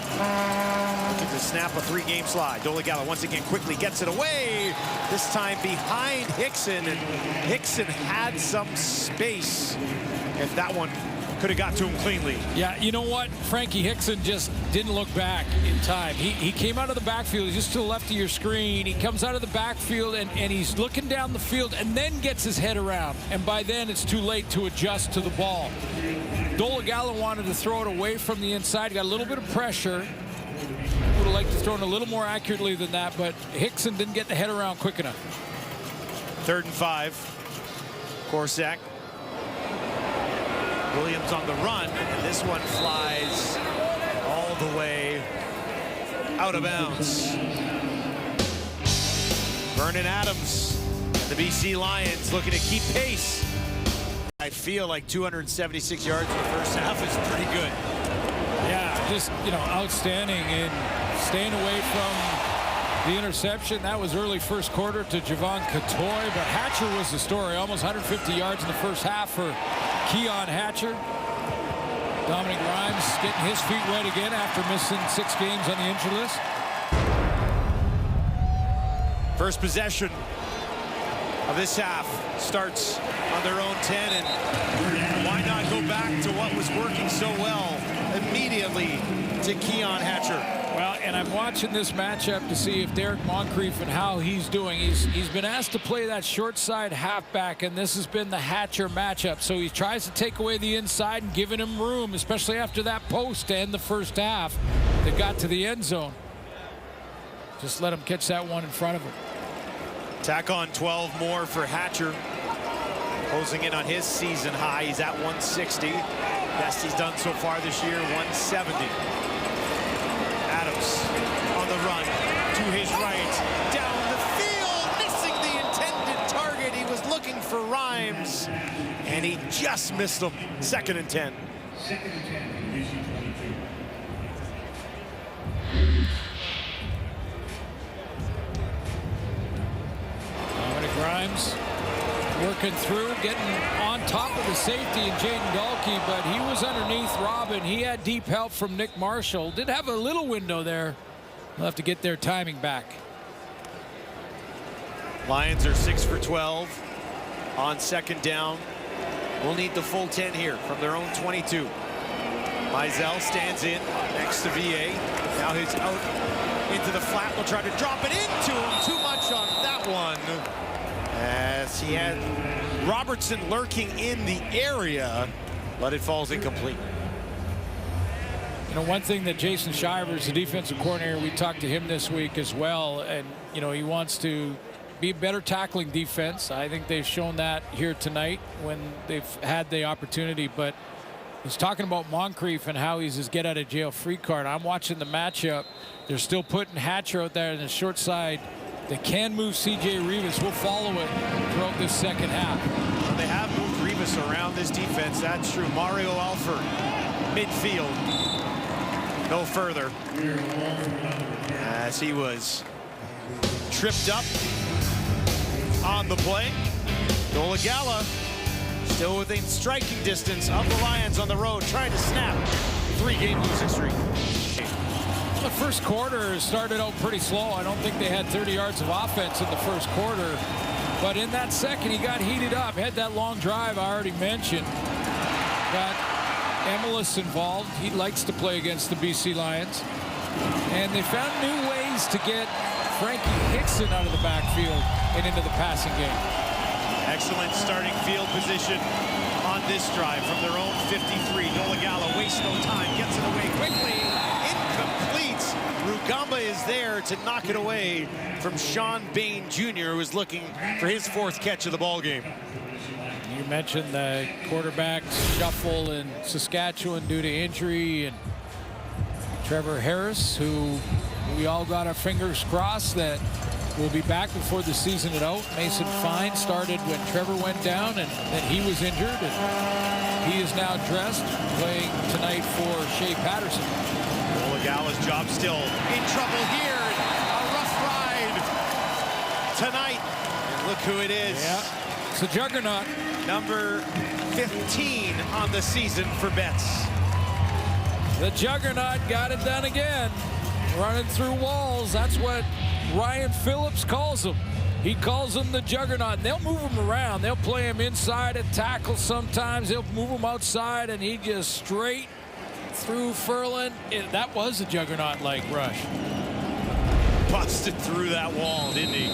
Looking to snap a 3-game slide. Dolegala once again quickly gets it away. This time behind Hickson, and Hickson had some space. If that one could have got to him cleanly. Yeah, you know what? Frankie Hickson just didn't look back in time. He came out of the backfield. He's just to the left of your screen. He comes out of the backfield, and he's looking down the field and then gets his head around. And by then, it's too late to adjust to the ball. Dolegala wanted to throw it away from the inside. Got a little bit of pressure. Would have liked to throw it a little more accurately than that, but Hickson didn't get the head around quick enough. 3rd and 5. Korsak. Williams on the run, and this one flies all the way out of bounds. Vernon Adams and the BC Lions looking to keep pace. I feel like 276 yards in the first half is pretty good. Yeah, just, outstanding in staying away from the interception. That was early first quarter to Javon Catoy, but Hatcher was the story. Almost 150 yards in the first half for Keon Hatcher. Dominic Rhymes getting his feet wet again after missing 6 games on the injury list. First possession of this half starts on their own 10, and why not go back to what was working so well immediately to Keon Hatcher. Well, and I'm watching this matchup to see if Derek Moncrief and how he's doing. He's been asked to play that short side halfback, and this has been the Hatcher matchup. So he tries to take away the inside and giving him room, especially after that post to end the first half that got to the end zone. Just let him catch that one in front of him. Tack on 12 more for Hatcher. Closing in on his season high. He's at 160. Best he's done so far this year, 170. Adams on the run to his right. Down the field, missing the intended target. He was looking for Rhymes, and he just missed him. 2nd and 10. Dominic Rhymes working through, getting on top of the safety in Jaden Dahlke, but he was underneath Robin. He had deep help from Nick Marshall. Did have a little window there. They'll have to get their timing back. Lions are 6 for 12 on 2nd down. We'll need the full 10 here from their own 22. Mizell stands in next to VA. Now he's out into the flat. We'll try to drop it into him. Too much on that one, as he had Robertson lurking in the area, but it falls incomplete. One thing that Jason Shivers, the defensive coordinator, we talked to him this week as well, and he wants to be a better tackling defense. I think they've shown that here tonight when they've had the opportunity, but he's talking about Moncrief and how he's his get out of jail free card. I'm watching the matchup. They're still putting Hatcher out there in the short side. They can move C.J. Rivas. We'll follow it throughout this second half. Well, they have moved Rivas around this defense. That's true. Mario Alford, midfield. No further. As he was tripped up on the play. Dolagala still within striking distance of the Lions on the road, trying to snap 3-game losing streak. The first quarter started out pretty slow. I don't think they had 30 yards of offense in the first quarter. But in that second, he got heated up. Had that long drive I already mentioned. Got Emilus involved. He likes to play against the BC Lions. And they found new ways to get Frankie Hickson out of the backfield and into the passing game. Excellent starting field position on this drive from their own 53. Dolagala wastes no time, gets it away quickly. Incomplete. Rugamba is there to knock it away from Sean Bain Jr., who is looking for his 4th catch of the ball game. You mentioned the quarterback shuffle in Saskatchewan due to injury, and Trevor Harris, who we all got our fingers crossed that will be back before the season is out. Mason Fine started when Trevor went down, and then he was injured, and he is now dressed, playing tonight for Shea Patterson. Dolagala's job still in trouble here. A rough ride tonight. And look who it is. Yeah, it's a juggernaut. Number 15 on the season for Betts. The juggernaut got it done again. Running through walls. That's what Ryan Phillips calls him. He calls him the juggernaut. And they'll move him around. They'll play him inside at tackle sometimes. They'll move him outside, and he just straight through Furlan. That was a juggernaut-like rush. Busted through that wall, didn't he?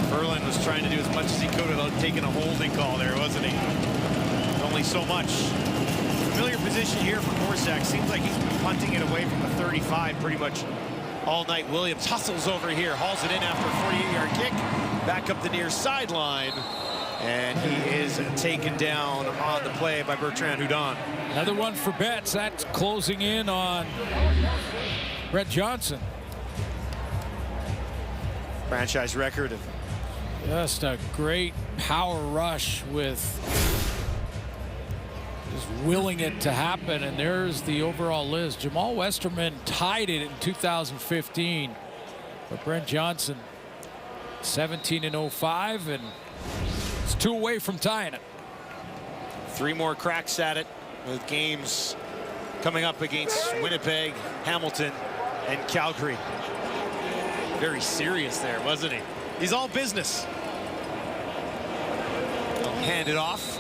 Furlan was trying to do as much as he could without taking a holding call there, wasn't he? Only so much. Familiar position here for Korsak. Seems like he's been punting it away from the 35 pretty much all night. Williams hustles over here, hauls it in after a 48-yard kick. Back up the near sideline. And he is taken down on the play by Bertrand Hudon. Another one for Betts. That's closing in on Brett Johnson. Franchise record of just a great power rush with just willing it to happen. And there's the overall list. Jamal Westerman tied it in 2015. But Brent Johnson, 17-05, and it's 2 away from tying it. 3 more cracks at it with games coming up against Winnipeg, Hamilton, and Calgary. Very serious there, wasn't he? He's all business. Hand it off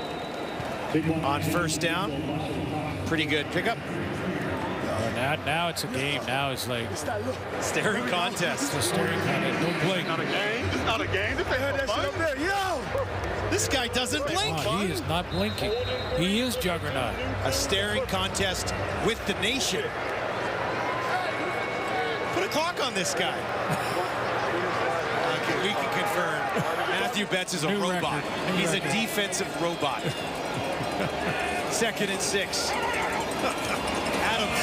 on first down. Pretty good pickup. Now it's a game. Now it's like staring contest. It's a staring contest. Don't blink. It's not a game. It's not a game. If they heard that shit up there, Yo! This guy doesn't blink. Oh, he is not blinking. He is Juggernaut. A staring contest with the nation. Put a clock on this guy. Okay, we can confirm. Matthew Betts is a New robot. record. He's a defensive robot. 2nd and 6. Adams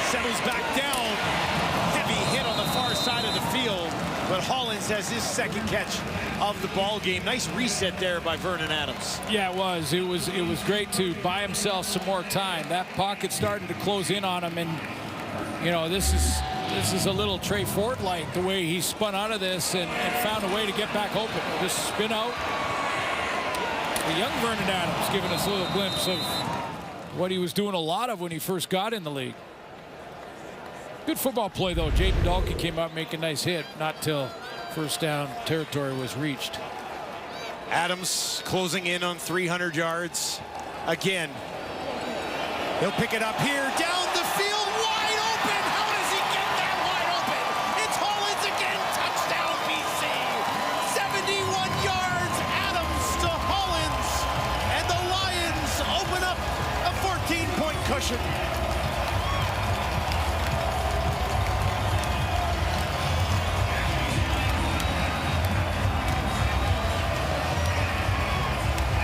settles back down. Heavy hit on the far side of the field, but Hollins has his 2nd catch of the ball game. Nice reset there by Vernon Adams. Yeah, it was. It was great to buy himself some more time. That pocket started to close in on him, and you know, this is a little Trey Ford-like, the way he spun out of this and found a way to get back open. Just spin out. The young Vernon Adams giving us a little glimpse of what he was doing a lot of when he first got in the league. Good football play, though. Jaden Dalkey came out, make a nice hit. Not till first down territory was reached. Adams closing in on 300 yards. Again, he'll pick it up here. Down the field, wide open. How does he get that wide open? It's Hollins again. Touchdown, BC. 71 yards. Adams to Hollins. And the Lions open up a 14-point cushion.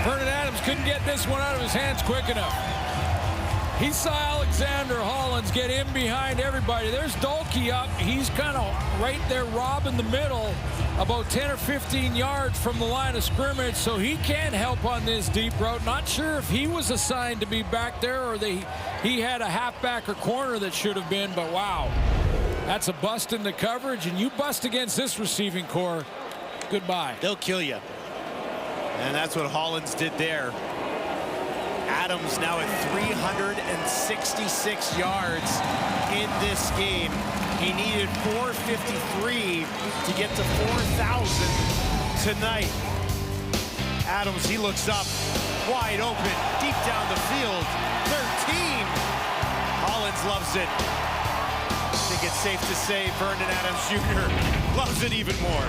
Vernon Adams couldn't get this one out of his hands quick enough. He saw Alexander Hollins get in behind everybody. There's Dalkey up. He's kind of right there robbing the middle, about 10 or 15 yards from the line of scrimmage, so he can't help on this deep route. Not sure if he was assigned to be back there or he had a halfback or corner that should have been, but wow. That's a bust in the coverage, and you bust against this receiving core, goodbye. They'll kill you. And that's what Hollins did there. Adams now at 366 yards in this game. He needed 453 to get to 4,000 tonight. Adams, he looks up, wide open, deep down the field. 13. Hollins loves it. I think it's safe to say Vernon Adams Jr. loves it even more.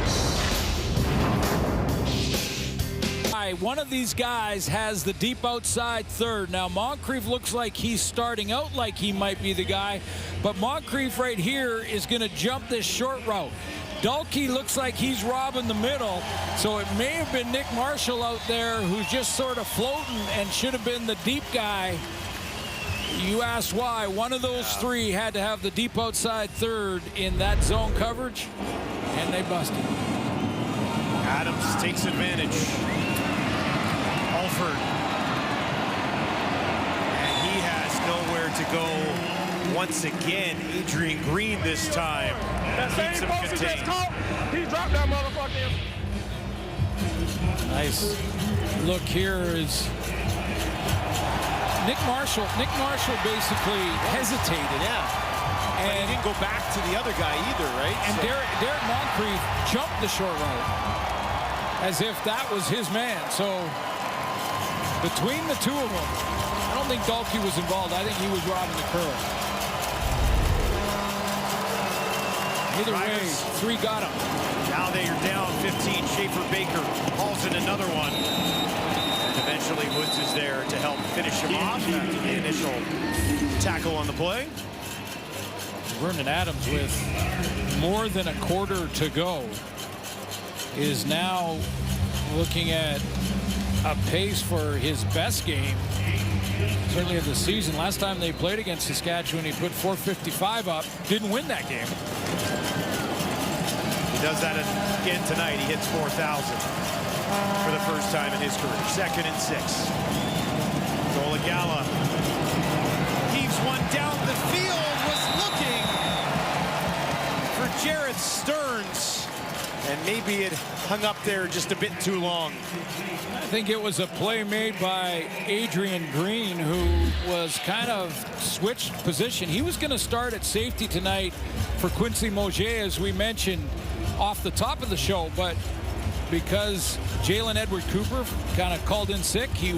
One of these guys has the deep outside third. Now Moncrief looks like he's starting out like he might be the guy, but Moncrief right here is going to jump this short route. Dalkey looks like he's robbing the middle, so it may have been Nick Marshall out there who's just sort of floating and should have been the deep guy. You asked why. One of those three had to have the deep outside third in that zone coverage, and they busted. Adams takes advantage. Alford. And he has nowhere to go once again. Adrian Green this time. That Keeps same him post he just contained. caught, he dropped that motherfucker. Nice look here is Nick Marshall. Nick Marshall basically hesitated. Yeah. And he didn't go back to the other guy either, right? And Derek Moncrief jumped the short route as if that was his man. So between the two of them, I don't think Dalkey was involved. I think he was robbing the curl. Either way, three got him. Now they are down 15. Schaefer Baker hauls in another one. And eventually Woods is there to help finish him off after the initial tackle on the play. Vernon Adams, with more than a quarter to go, is now looking at a pace for his best game, certainly of the season. Last time they played against Saskatchewan, he put 455 up. Didn't win that game. He does that again tonight. He hits 4,000. for the first time in his career. 2nd and 6. Golagala heaves one down the field, was looking for Jareth Stearns, and maybe it hung up there just a bit too long. I think it was a play made by Adrian Green, who was kind of switched position. He was going to start at safety tonight for Quincy Mauger, as we mentioned off the top of the show, but because Jalen Edward Cooper kind of called in sick, he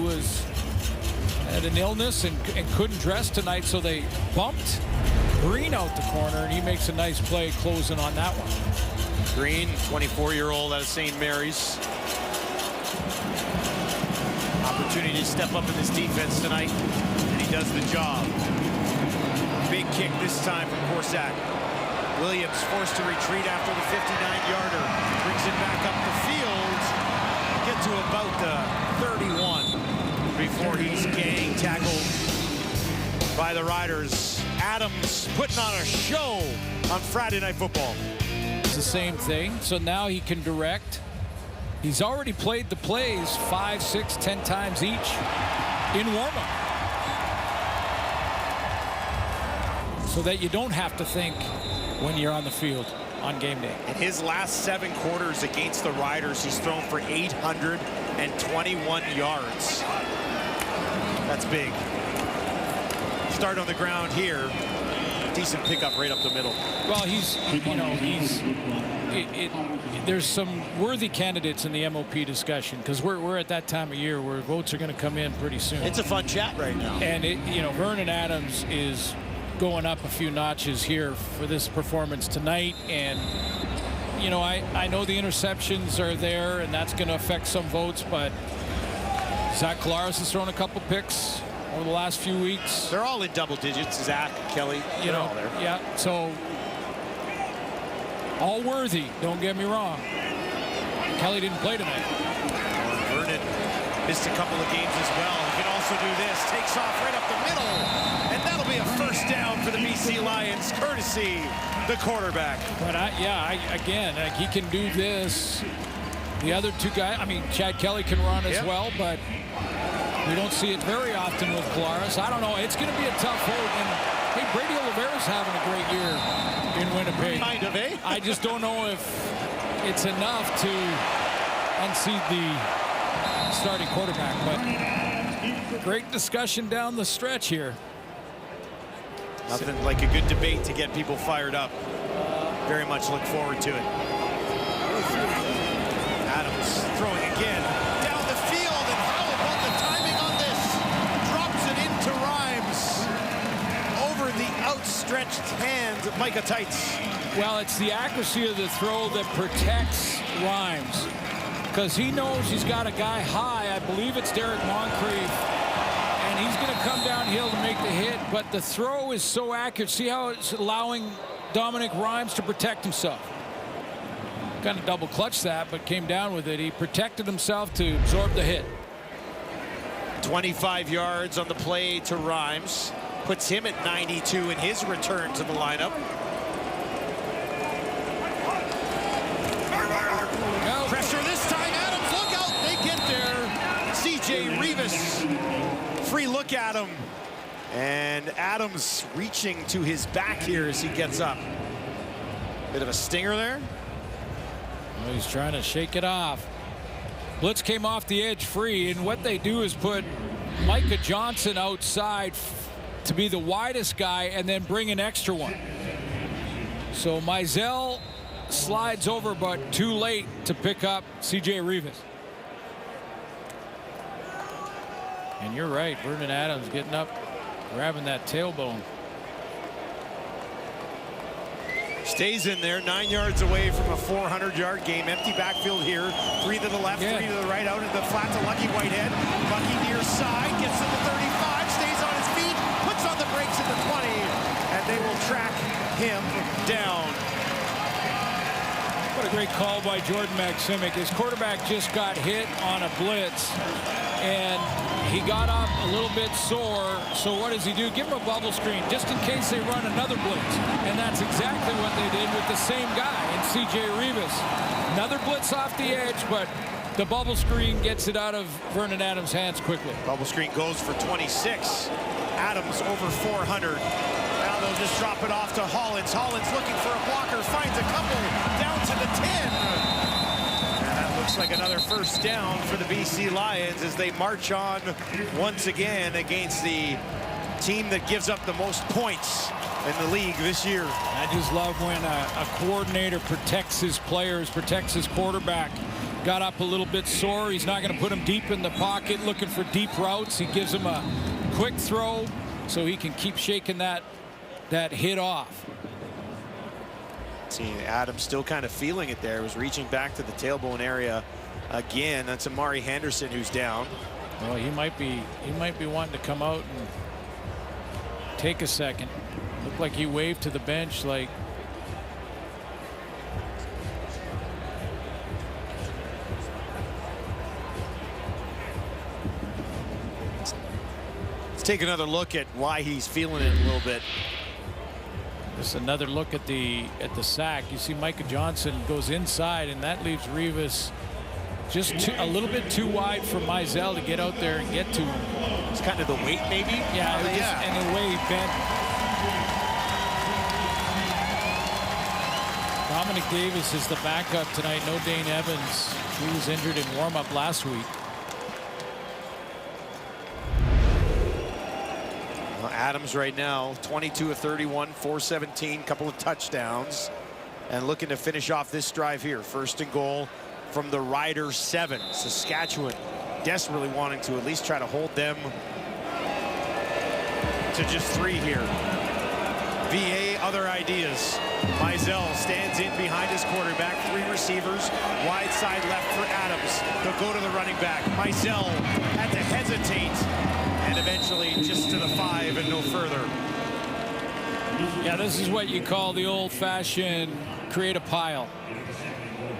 had an illness and couldn't dress tonight, so they bumped Green out the corner, and he makes a nice play closing on that one. Green, 24-year-old out of St. Mary's. Opportunity to step up in this defense tonight, and he does the job. Big kick this time from Corsac. Williams forced to retreat after the 59-yarder. Brings it back up the field. Get to about the 31 before he's gang tackled by the Riders. Adams putting on a show on Friday Night Football. It's the same thing, so now he can direct. He's already played the plays 5, 6, 10 times each in warm-up, so that you don't have to think when you're on the field on game day. In his last 7 quarters against the Riders, he's thrown for 821 yards. That's big. Start on the ground here. Decent pickup right up the middle. Well, there's some worthy candidates in the MOP discussion, because we're at that time of year where votes are going to come in pretty soon. It's a fun chat right now. And Vernon Adams is going up a few notches here for this performance tonight, and I know the interceptions are there, and that's going to affect some votes, but Zach Collaros has thrown a couple picks over the last few weeks. They're all in double digits. Zach, Kelly, they're all there. Yeah, so all worthy, don't get me wrong. Kelly didn't play tonight. Vernon missed a couple of games as well. He can also do this. Takes off right up the middle. And that'll be a first down for the BC Lions, courtesy the quarterback. But again, he can do this. The other two guys, Chad Kelly can run as well, but we don't see it very often with Collaros. I don't know. It's going to be a tough hold. And hey, Brady Oliveira's having a great year in Winnipeg. Kind of, eh? I just don't know if it's enough to unseat the starting quarterback. But great discussion down the stretch here. Nothing like a good debate to get people fired up. Very much look forward to it. Adams throwing again. Down the field, and how about the timing on this? Drops it into Rhymes. Over the outstretched hand of Micah Tights. Well, it's the accuracy of the throw that protects Rhymes, because he knows he's got a guy high. I believe it's Derek Moncrief, and he's going to come downhill to make the hit, but the throw is so accurate. See how it's allowing Dominic Rhymes to protect himself. Kind of double clutched that, but came down with it. He protected himself to absorb the hit. 25 yards on the play to Rhymes. Puts him at 92 in his return to the lineup. Pressure this time. Adams, look out. They get there. C.J. Rivas. Free look at him. And Adams reaching to his back here as he gets up. Bit of a stinger there. Well, he's trying to shake it off. Blitz came off the edge free, and what they do is put Micah Johnson outside to be the widest guy and then bring an extra one. So Mizell slides over, but too late to pick up C.J. Rivas. And you're right, Vernon Adams getting up, grabbing that tailbone. Stays in there, 9 yards away from a 400-yard game. Empty backfield here. 3 to the left, 3 to the right, out into the flat to Lucky Whitehead. Lucky near side, gets to the 35, stays on his feet, puts on the brakes at the 20, and they will track him down. What a great call by Jordan Maximic. His quarterback just got hit on a blitz, and he got up a little bit sore. So what does he do? Give him a bubble screen just in case they run another blitz. And that's exactly what they did with the same guy in C.J. Rivas. Another blitz off the edge, but The bubble screen gets it out of Vernon Adams' hands quickly. Bubble screen goes for 26. Adams over 400. Now they'll just drop it off to Hollins. Hollins looking for a blocker, finds a couple down to the 10. And that looks like another first down for the BC Lions as they march on once again against the team that gives up the most points in the league this year. I just love when a coordinator protects his players, protects his quarterback. Got up a little bit sore. He's not going to put him deep in the pocket looking for deep routes. He gives him a quick throw so he can keep shaking that hit off. See, Adams still kind of feeling it there. Was reaching back to the tailbone area again. That's Amari Henderson who's down. Well, he might be wanting to come out and take a second. Looked like he waved to the bench like take another look at why he's feeling it a little bit. just another look at the sack. You see Micah Johnson goes inside, and that leaves Rivas just a little bit too wide for Mizell to get out there and get to him. It's kind of the weight, maybe. Yeah, and the way he bent. Dominic Davis is the backup tonight. No Dane Evans. He was injured in warm-up last week. Adams right now 22 of 31, 417, couple of touchdowns, and looking to finish off this drive here. First and goal from the Riders 7. Saskatchewan desperately wanting to at least try to hold them to just 3 here. VA, other ideas. Mizell stands in behind his quarterback. 3 receivers, wide side left for Adams. They'll go to the running back. Mizell had to hesitate, and eventually just to the 5 and no further. Yeah, this is what you call the old-fashioned create a pile.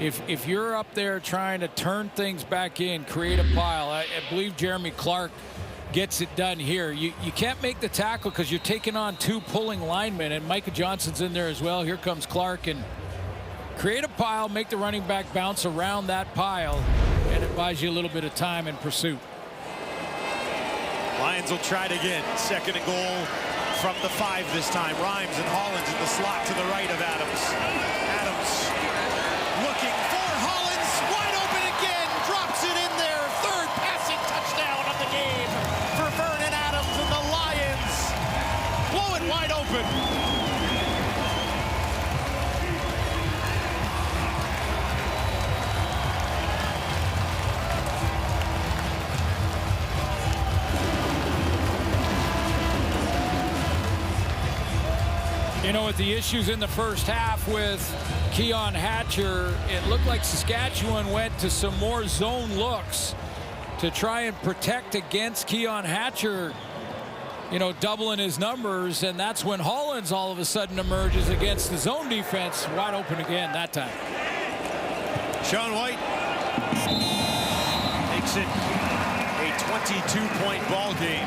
If you're up there trying to turn things back in, create a pile. I believe Jeremy Clark gets it done here. You can't make the tackle because you're taking on 2 pulling linemen, and Micah Johnson's in there as well. Here comes Clark, and create a pile, make the running back bounce around that pile, and it buys you a little bit of time in pursuit. Lions will try it again. Second and goal from the 5 this time. Rhymes and Hollins in the slot to the right of Adams. Adams looking for Hollins. Wide open again. Drops it in there. 3rd passing touchdown of the game for Vernon Adams, and the Lions blow it wide open. You know, with the issues in the first half with Keon Hatcher, it looked like Saskatchewan went to some more zone looks to try and protect against Keon Hatcher, you know, doubling his numbers, and that's when Hollins all of a sudden emerges against the zone defense, wide open again that time. Sean White makes it a 22-point ball game.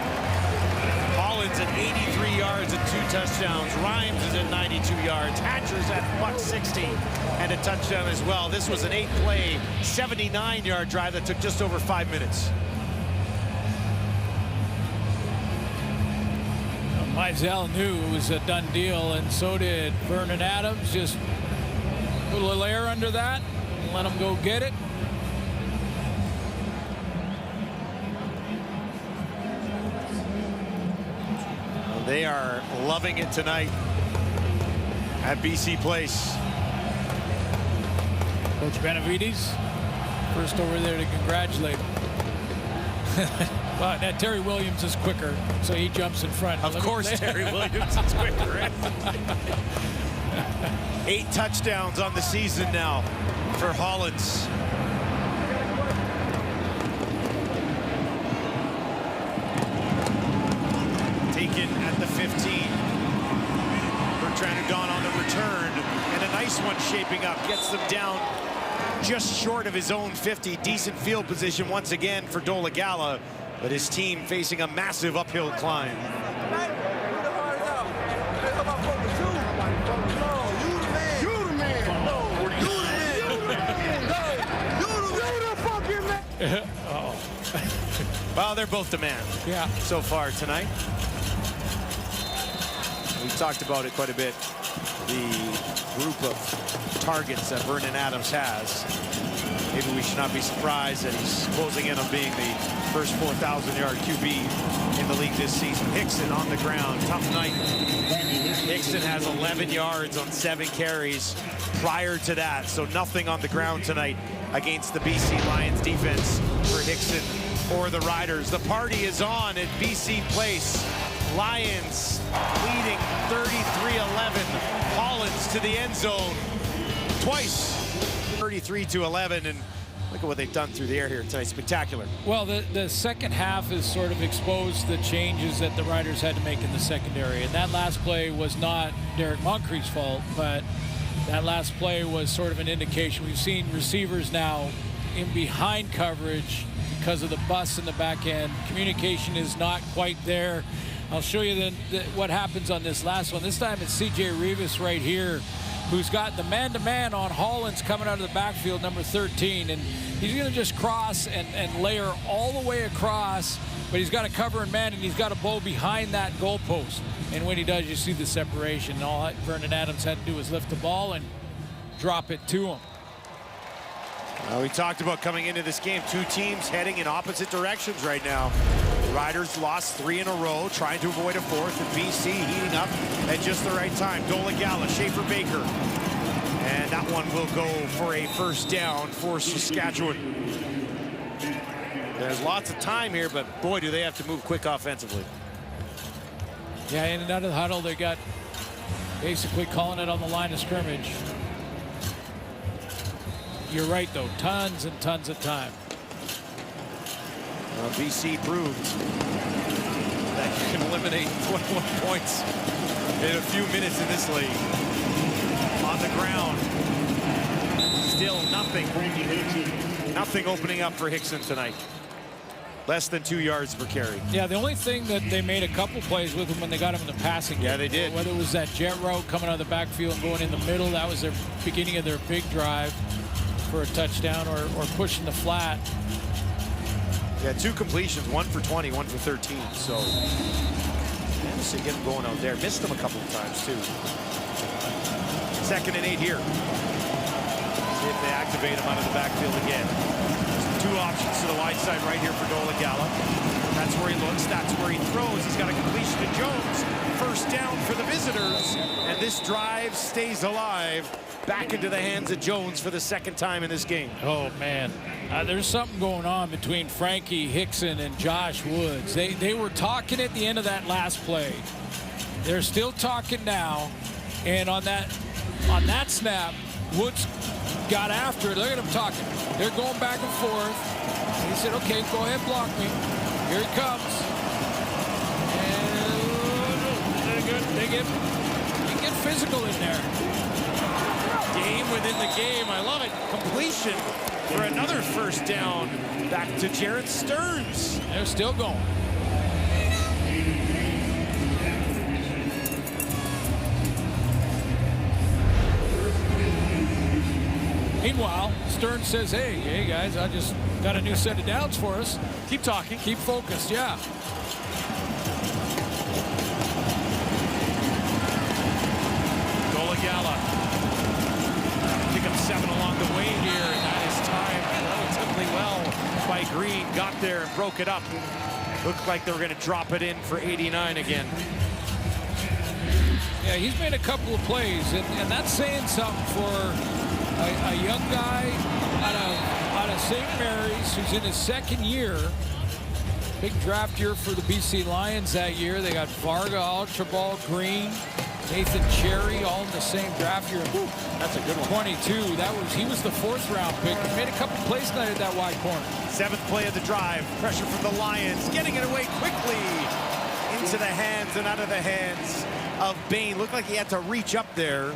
Hollins at 83 yards and 2 touchdowns. Rhymes is at 92 yards. Hatcher's at $160 and a touchdown as well. This was an 8-play, 79-yard drive that took just over 5 minutes. Mizell knew it was a done deal, and so did Vernon Adams. Just put a little air under that and let him go get it. They are loving it tonight at BC Place. Coach Benavides first over there to congratulate him. Well, now Terry Williams is quicker, so he jumps in front. Of course, Terry Williams is quicker. 8 touchdowns on the season now for Hollins. Taken at the 15. Bertrand Hudon on the return, and a nice one shaping up. Gets them down just short of his own 50. Decent field position once again for Dolagala, but his team facing a massive uphill climb. Well, they're both the man. Yeah. So far tonight. We've talked about it quite a bit. The group of targets that Vernon Adams has. Maybe we should not be surprised that he's closing in on being the first 4,000-yard QB in the league this season. Hickson on the ground. Tough night. Hickson has 11 yards on 7 carries prior to that, so nothing on the ground tonight against the BC Lions defense for Hickson or the Riders. The party is on at BC Place. Lions leading 33-11. Hollins to the end zone twice. 33-11, and look at what they've done through the air here tonight. Spectacular. Well, the second half has sort of exposed the changes that the Riders had to make in the secondary. And that last play was not Derek Moncrief's fault, but that last play was sort of an indication. We've seen receivers now in behind coverage because of the bust in the back end. Communication is not quite there. I'll show you what happens on this last one. This time it's C.J. Rivas right here, who's got the man-to-man on Hollins coming out of the backfield, number 13. And he's going to just cross and layer all the way across, but he's got to cover and man, and he's got to bow behind that goalpost. And when he does, you see the separation. All Vernon Adams had to do was lift the ball and drop it to him. We talked about coming into this game, two teams heading in opposite directions right now. The Riders lost 3 in a row, trying to avoid a fourth, and BC heating up at just the right time. Dolegala, Schaefer Baker. And that one will go for a first down for Saskatchewan. There's lots of time here, but boy, do they have to move quick offensively. Yeah, in and out of the huddle, they got basically calling it on the line of scrimmage. You're right, though. Tons and tons of time. BC proved that you can eliminate 21 points in a few minutes in this league. On the ground. Still nothing. Nothing opening up for Hickson tonight. Less than 2 yards per carry. Yeah, the only thing that they made a couple plays with him when they got him in the passing game. Yeah, they did. Whether it was that jet route coming out of the backfield and going in the middle, that was their beginning of their big drive for a touchdown, or pushing the flat. Yeah, 2 completions, 1 for 20, 1 for 13. So, managed to get him going out there. Missed him a couple of times, too. 2nd and 8 here. See if they activate him out of the backfield again. 2 options to the wide side right here for Dolegala. That's where he looks. That's where he throws. He's got a completion to Jones. First down for the visitors. And this drive stays alive. Back into the hands of Jones for the 2nd time in this game. Oh, man. There's something going on between Frankie Hickson and Josh Woods. They were talking at the end of that last play. They're still talking now. And on that snap, Woods got after it. Look at him talking. They're going back and forth. And he said, okay, go ahead, block me. Here he comes. And they get physical in there. Game within the game. I love it. Completion for another first down. Back to Jared Stearns. They're still going. Meanwhile, Stearns says, hey guys, I just got a new set of downs for us. Keep talking. Keep focused, yeah. Dolegala. Pick up 7 along the way here, and that is timed relatively well by Green. Got there and broke it up. Looked like they were going to drop it in for 89 again. Yeah, he's made a couple of plays, and that's saying something for a young guy out of St. Mary's who's in his 2nd year. Big draft year for the BC Lions that year. They got Varga, Archibald, Green, Nathan Cherry, all in the same draft year. Whew, that's a good one. 22. He was the 4th round pick. He made a couple plays tonight at that wide corner. 7th play of the drive. Pressure from the Lions. Getting it away quickly into the hands and out of the hands of Bain. Looked like he had to reach up there.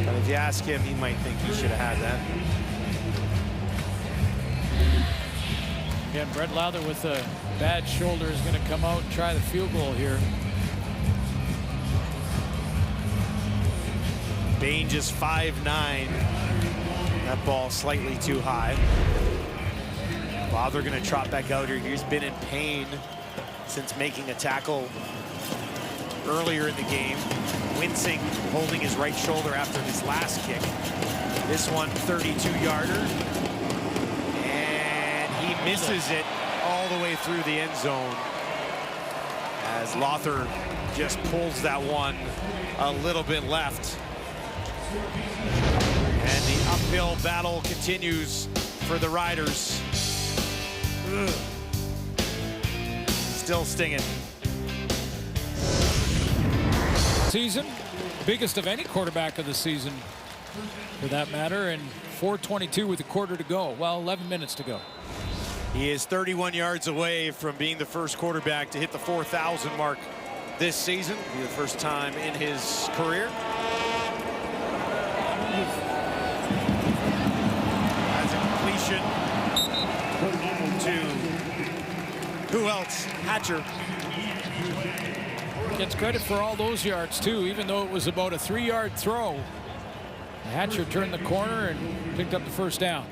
But if you ask him, he might think he should have had that. Again, Brett Lowther with a bad shoulder is going to come out and try the field goal here. Bain just 5'9". That ball slightly too high. Bob, they're going to trot back out here. He's been in pain since making a tackle earlier in the game. Wincing, holding his right shoulder after his last kick. This one, 32-yarder. And he misses it all the way through the end zone as Lothar just pulls that one a little bit left. And the uphill battle continues for the Riders. Ugh. Still stinging. Season, biggest of any quarterback of the season, for that matter, and 4:22 with a quarter to go. Well, 11 minutes to go. He is 31 yards away from being the first quarterback to hit the 4,000 mark this season. It'll be the first time in his career. That's a completion to who else? Hatcher. Gets credit for all those yards too, even though it was about a 3-yard throw. Hatcher turned the corner and picked up the first down.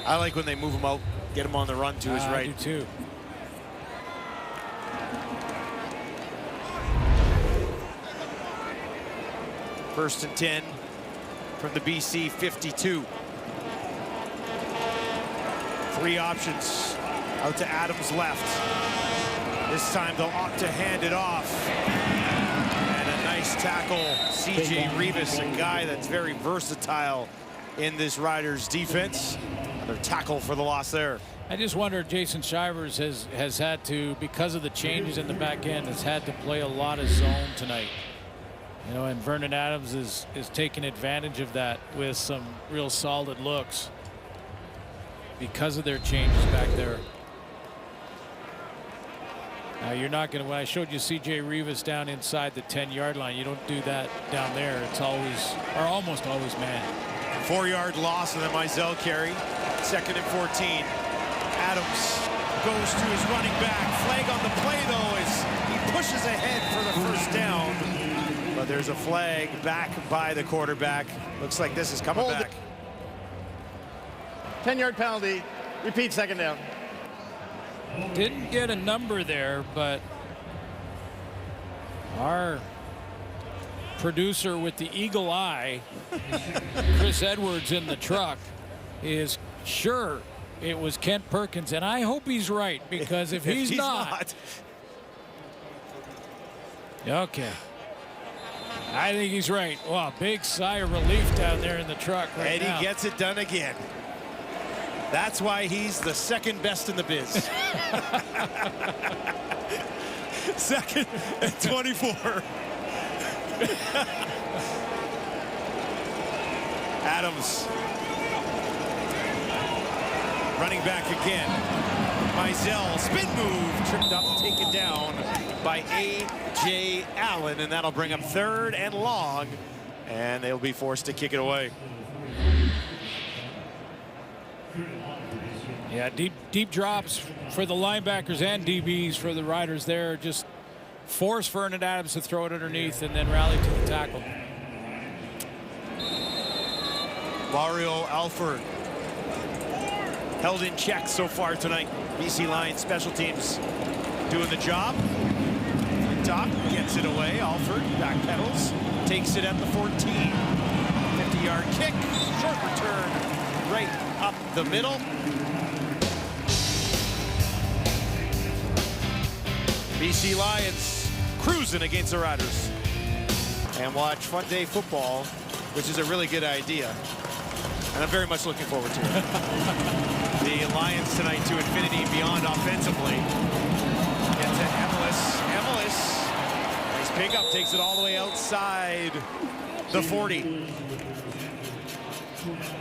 I like when they move him out, get him on the run to his right. I do too. First and 10 from the BC 52. 3 options out to Adams left. This time they'll opt to hand it off. And a nice tackle, CJ Rivas, a guy that's very versatile in this Riders defense. Another tackle for the loss there. I just wonder if Jason Shivers has had to, because of the changes in the back end, has had to play a lot of zone tonight. You know, and Vernon Adams is taking advantage of that with some real solid looks because of their changes back there. Now you're not going to, when I showed you CJ Rivas down inside the 10-yard line, you don't do that down there. It's always, or almost always, man. 4-yard loss and then Mizell carry. 2nd and 14. Adams goes to his running back. Flag on the play though as he pushes ahead for the first down. But there's a flag back by the quarterback. Looks like this is coming back. 10-yard penalty. Repeat, 2nd down. Didn't get a number there, but our producer with the eagle eye, Chris Edwards in the truck, is sure it was Kent Perkins, and I hope he's right, because if he's not, okay. I think he's right. Wow, big sigh of relief down there in the truck right now. And he gets it done again. That's why he's the 2nd best in the biz. 2nd and 24. Adams running back again. Mizell, spin move, tripped up, taken down by A.J. Allen, and that'll bring up 3rd and long, and they'll be forced to kick it away. Yeah, deep drops for the linebackers and DBs for the Riders there. Just force Vernon Adams to throw it underneath and then rally to the tackle. Mario Alford held in check so far tonight. BC Lions special teams doing the job. Top gets it away. Alford backpedals, takes it at the 14. 50-yard kick, short return right up the middle. BC Lions cruising against the Riders. And watch Fun Day Football, which is a really good idea. And I'm very much looking forward to it. The Lions tonight to infinity and beyond offensively. Get to Emilus. Nice pickup, takes it all the way outside the 40.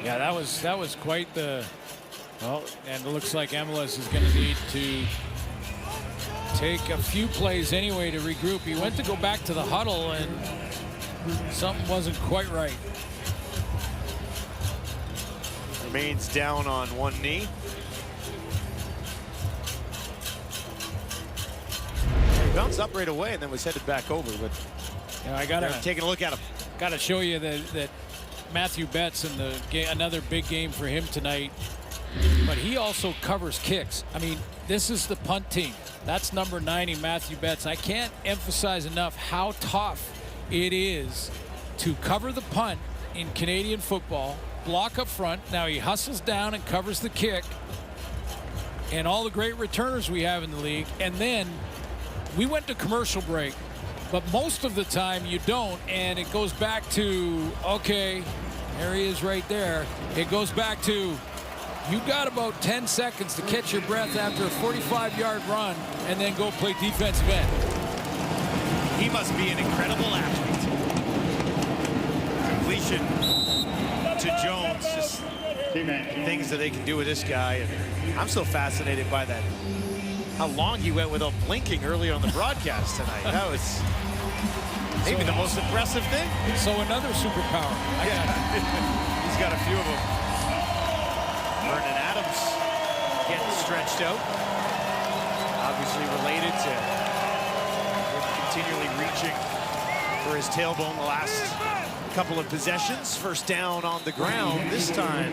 Yeah, that was quite the, well, and it looks like Emilus is going to need to take a few plays anyway to regroup. He went to go back to the huddle and something wasn't quite right. Remains down on one knee. He bounced up right away and then was headed back over, but you know, I gotta taking a look at him. Gotta show you that Matthew Betts in the game, another big game for him tonight. But he also covers kicks. I mean, this is the punt team. That's number 90, Matthew Betts. I can't emphasize enough how tough it is to cover the punt in Canadian football, block up front. Now he hustles down and covers the kick. And all the great returners we have in the league. And then we went to commercial break, but most of the time you don't. And it goes back to, okay, there he is right there. It goes back to, you've got about 10 seconds to catch your breath after a 45-yard run and then go play defensive end. He must be an incredible athlete. Completion to Jones. Just things that they can do with this guy. And I'm so fascinated by that. How long he went without blinking earlier on the broadcast tonight. That was maybe the most impressive thing. So another superpower. He's got a few of them. Vernon Adams getting stretched out. Obviously related to him continually reaching for his tailbone the last couple of possessions. First down on the ground this time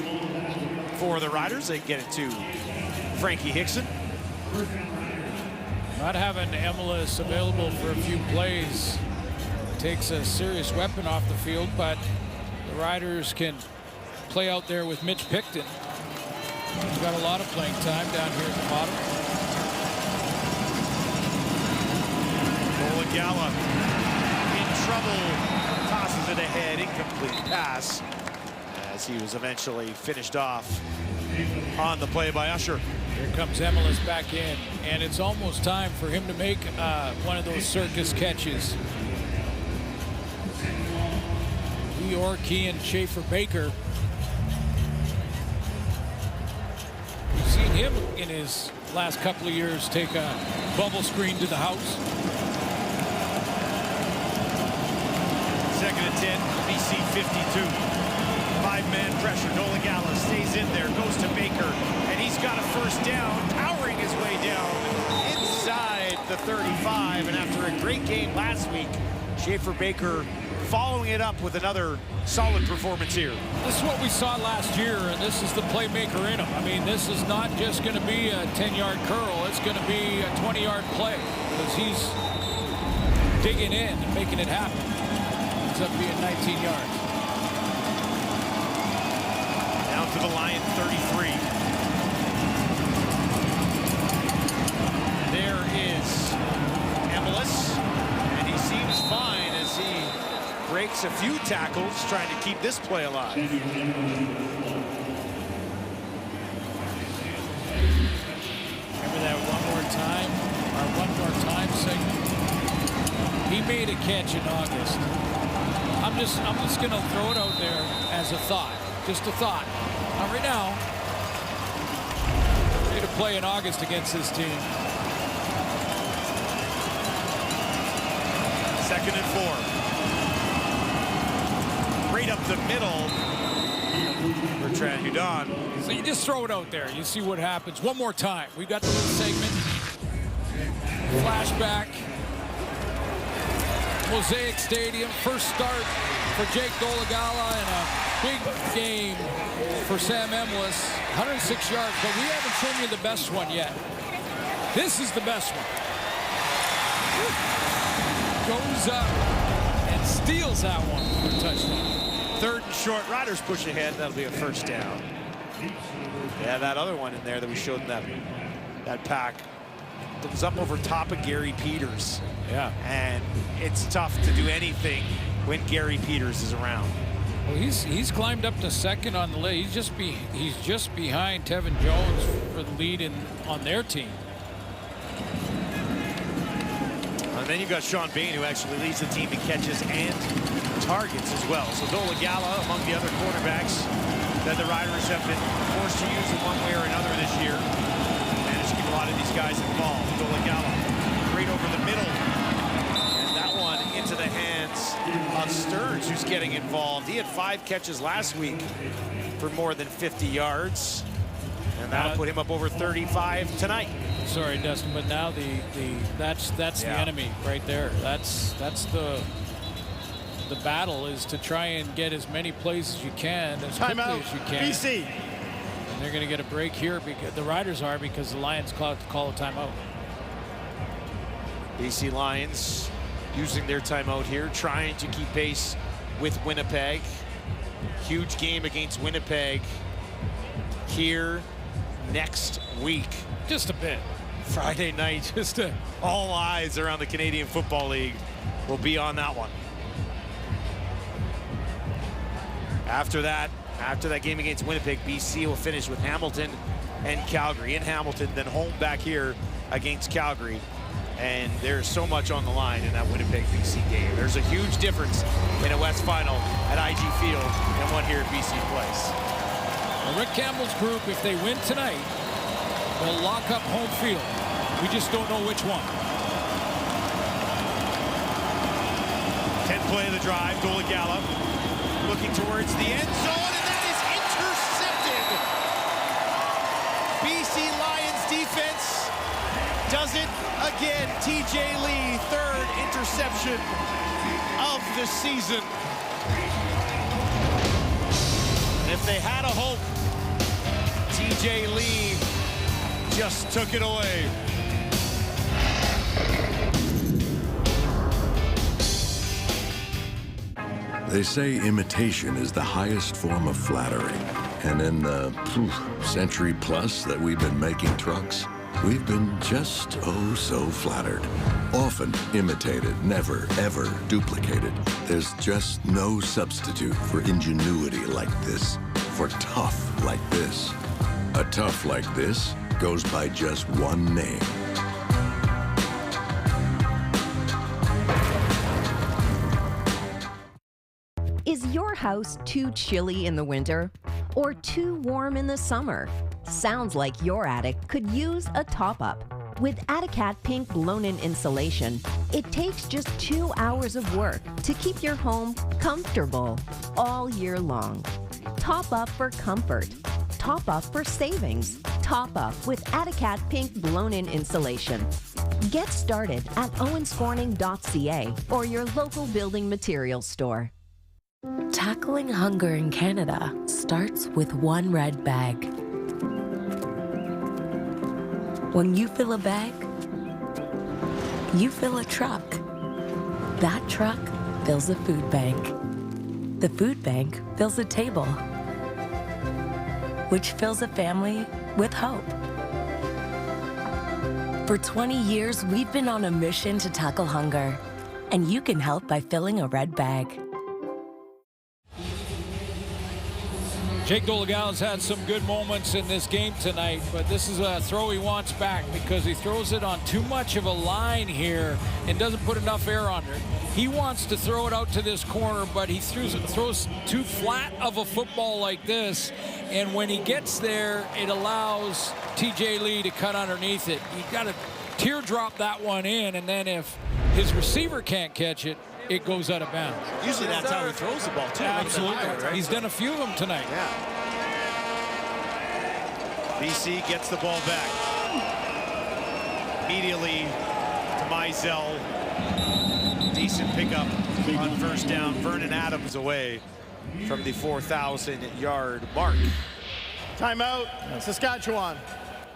for the Riders. They get it to Frankie Hickson. Not having Emelis available for a few plays takes a serious weapon off the field, but the Riders can play out there with Mitch Picton. He's got a lot of playing time down here at the bottom. Oligala in trouble, tosses it ahead, incomplete pass as he was eventually finished off on the play by Usher. Here comes Emelis back in, and it's almost time for him to make one of those circus catches. Yorkie and Schaefer-Baker. We've seen him in his last couple of years take a bubble screen to the house. Second and 10, BC 52. Five-man pressure. Oligala stays in there, goes to Baker, and he's got a first down, powering his way down inside the 35. And after a great game last week, Schaefer-Baker following it up with another solid performance here. This is what we saw last year, and this is the playmaker in him. I mean, this is not just going to be a 10-yard curl. It's going to be a 20-yard play because he's digging in and making it happen. Ends up being 19 yards. Down to the line, 33. There is Emelis, and he seems fine as he breaks a few tackles trying to keep this play alive. Remember that one more time segment? He made a catch in August. I'm just going to throw it out there as a thought. Just a thought. Not right now. We're going to play in August against this team. Second and 4. Right up the middle. Bertrand Hudon. So you just throw it out there. You see what happens. One more time. We've got the little segment. Flashback. Mosaic Stadium. First start for Jake Dolegala and a big game for Sam Emelis. 106 yards, but we haven't shown you the best one yet. This is the best one. Goes up and steals that one for a touchdown. Third and short. Riders push ahead. That'll be a first down. Yeah, that other one in there that we showed in that pack. It was up over top of Gary Peters. Yeah. And it's tough to do anything when Gary Peters is around. Well, he's climbed up to second on the list. He's just behind Tevin Jones for the lead on their team. And then you've got Sean Bain, who actually leads the team in catches and targets as well. So Dolegala among the other quarterbacks that the Riders have been forced to use in one way or another this year. Managed to keep a lot of these guys involved. Dolegala right over the middle. And that one into the hands of Stearns, who's getting involved. He had 5 catches last week for more than 50 yards. And that'll put him up over 35 tonight. Sorry, Dustin, but now that's the enemy right there. That's the the battle is to try and get as many plays as you can, as quickly as you can. BC. And they're going to get a break here, because the Riders are, because the Lions call a timeout. BC Lions using their timeout here, trying to keep pace with Winnipeg. Huge game against Winnipeg here next week. Just a bit. Friday night, all eyes around the Canadian Football League will be on that one. After that game against Winnipeg, BC will finish with Hamilton and Calgary. In Hamilton, then home back here against Calgary. And there's so much on the line in that Winnipeg-BC game. There's a huge difference in a West final at IG Field and one here at BC Place. Well, Rick Campbell's group, if they win tonight, they'll lock up home field. We just don't know which one. 10th play of the drive, Dolegala looking towards the end zone, and that is intercepted. BC Lions defense does it again. TJ Lee, third interception of the season. And if they had a hope, TJ Lee just took it away. They say imitation is the highest form of flattery. And in the century plus that we've been making trucks, we've been just oh so flattered. Often imitated, never ever duplicated. There's just no substitute for ingenuity like this, for tough like this. A tough like this goes by just one name. Is your house too chilly in the winter or too warm in the summer? Sounds like your attic could use a top-up. With Atticat Pink blown-in insulation, it takes just 2 hours of work to keep your home comfortable all year long. Top up for comfort. Top up for savings. Top up with Atticat Pink blown-in insulation. Get started at owenscorning.ca or your local building materials store. Tackling hunger in Canada starts with one red bag. When you fill a bag, you fill a truck. That truck fills a food bank. The food bank fills a table, which fills a family with hope. For 20 years, we've been on a mission to tackle hunger, and you can help by filling a red bag. Jake Dolegala's had some good moments in this game tonight, but this is a throw he wants back because he throws it on too much of a line here and doesn't put enough air on it. He wants to throw it out to this corner, but he throws too flat of a football like this, and when he gets there, it allows TJ Lee to cut underneath it. You've got to teardrop that one in, and then if his receiver can't catch it, it goes out of bounds. Usually that's how he throws the ball, too. Absolutely. Right? He's done a few of them tonight. Yeah. BC gets the ball back. Immediately to Mizell. Decent pickup on first down. Vernon Adams away from the 4,000-yard mark. Timeout, Saskatchewan.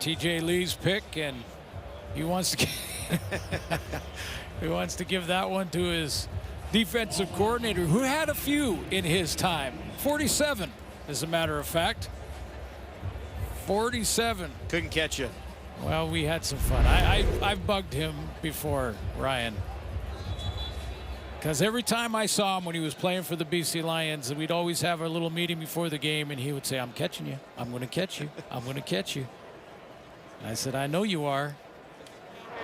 TJ Lee's pick, and he wants to he wants to give that one to his defensive coordinator, who had a few in his time. 47, as a matter of fact. 47. Couldn't catch you. Well, we had some fun. I've bugged him before, Ryan. Because every time I saw him when he was playing for the BC Lions, we'd always have our little meeting before the game, and he would say, I'm catching you. I'm going to catch you. I'm going to catch you. And I said, I know you are.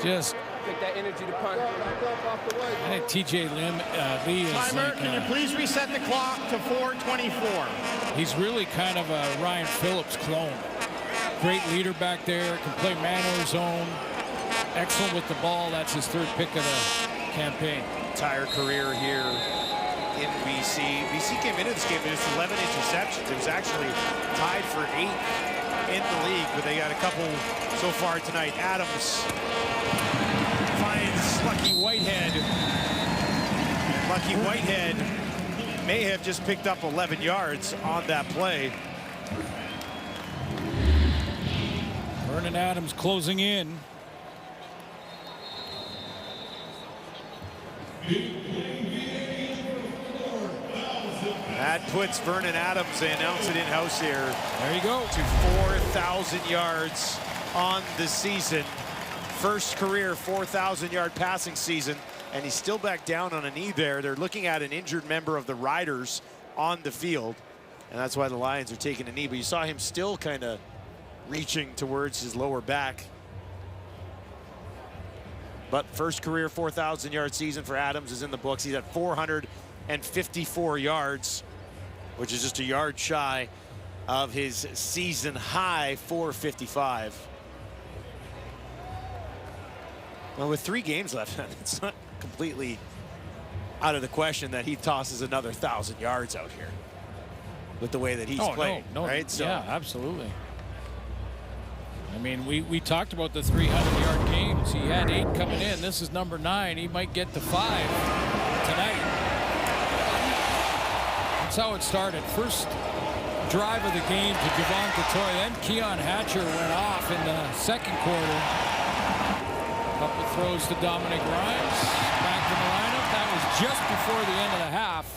Just take that energy to punt. I think TJ Lee is Timer, like, can you please reset the clock to 4:24? He's really kind of a Ryan Phillips clone. Great leader back there, can play man or zone. Excellent with the ball. That's his third pick of the campaign. Entire career here in BC. BC came into this game with just 11 interceptions. It was actually tied for 8 in the league, but they got a couple so far tonight. Adams finds Lucky Whitehead. Lucky Whitehead may have just picked up 11 yards on that play. Vernon Adams closing in. That puts Vernon Adams, they announce it in-house here. There you go. To 4,000 yards on the season. First career 4,000-yard passing season, and he's still back down on a knee there. They're looking at an injured member of the Riders on the field, and that's why the Lions are taking a knee. But you saw him still kind of reaching towards his lower back. But first career 4,000-yard season for Adams is in the books. He's at 454 yards, which is just a yard shy of his season high 455. Well, with 3 games left, it's not completely out of the question that he tosses another 1,000 yards out here with the way that he's playing, right? So, yeah, absolutely. I mean, we talked about the 300-yard games. He had 8 coming in. This is number 9. He might get to 5 tonight. That's how it started. First drive of the game to Javon Catoy. Then Keon Hatcher went off in the second quarter. Couple throws to Dominic Grimes. Back in the lineup. That was just before the end of the half.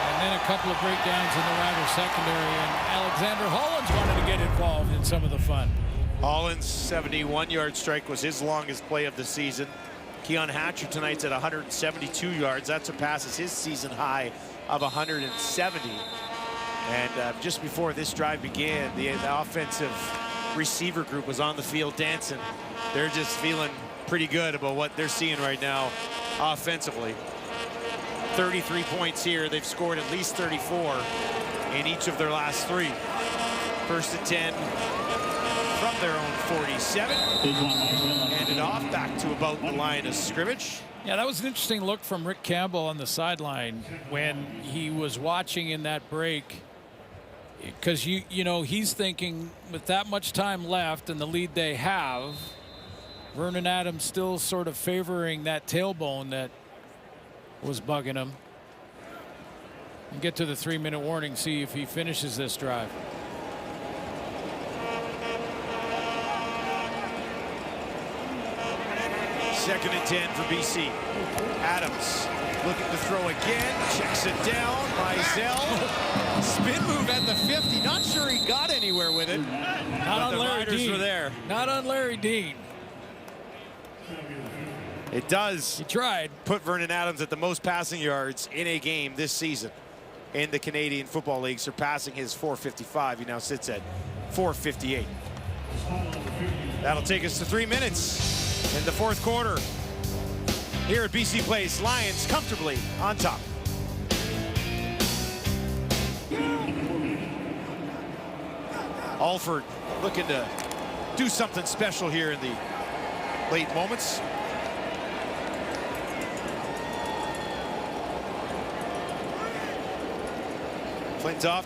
And then a couple of breakdowns in the Riders secondary, and Alexander Hollins wanted to get involved in some of the fun. Hollins' 71-yard strike was his longest play of the season. Keon Hatcher tonight's at 172 yards. That surpasses his season high of 170. And just before this drive began, the offensive receiver group was on the field dancing. They're just feeling pretty good about what they're seeing right now offensively. 33 points here. They've scored at least 34 in each of their last 3. First and 10 from their own 47. Handed off back to about the line of scrimmage. Yeah, that was an interesting look from Rick Campbell on the sideline when he was watching in that break. Because you know, he's thinking with that much time left and the lead they have, Vernon Adams still sort of favoring that tailbone that was bugging him. And get to the 3-minute warning, see if he finishes this drive. Second and 10 for BC. Adams looking to throw again, checks it down. Mizell, spin move at the 50. Not sure he got anywhere with it. Not on Larry Dean. Were there. Not on Larry Dean. It does. He tried. Put Vernon Adams at the most passing yards in a game this season in the Canadian Football League, surpassing his 455. He now sits at 458. That'll take us to 3 minutes in the fourth quarter. Here at BC Place, Lions comfortably on top. Alford looking to do something special here in the late moments. Flintoff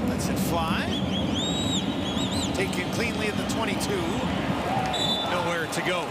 lets it fly. Taken cleanly at the 22. Nowhere to go.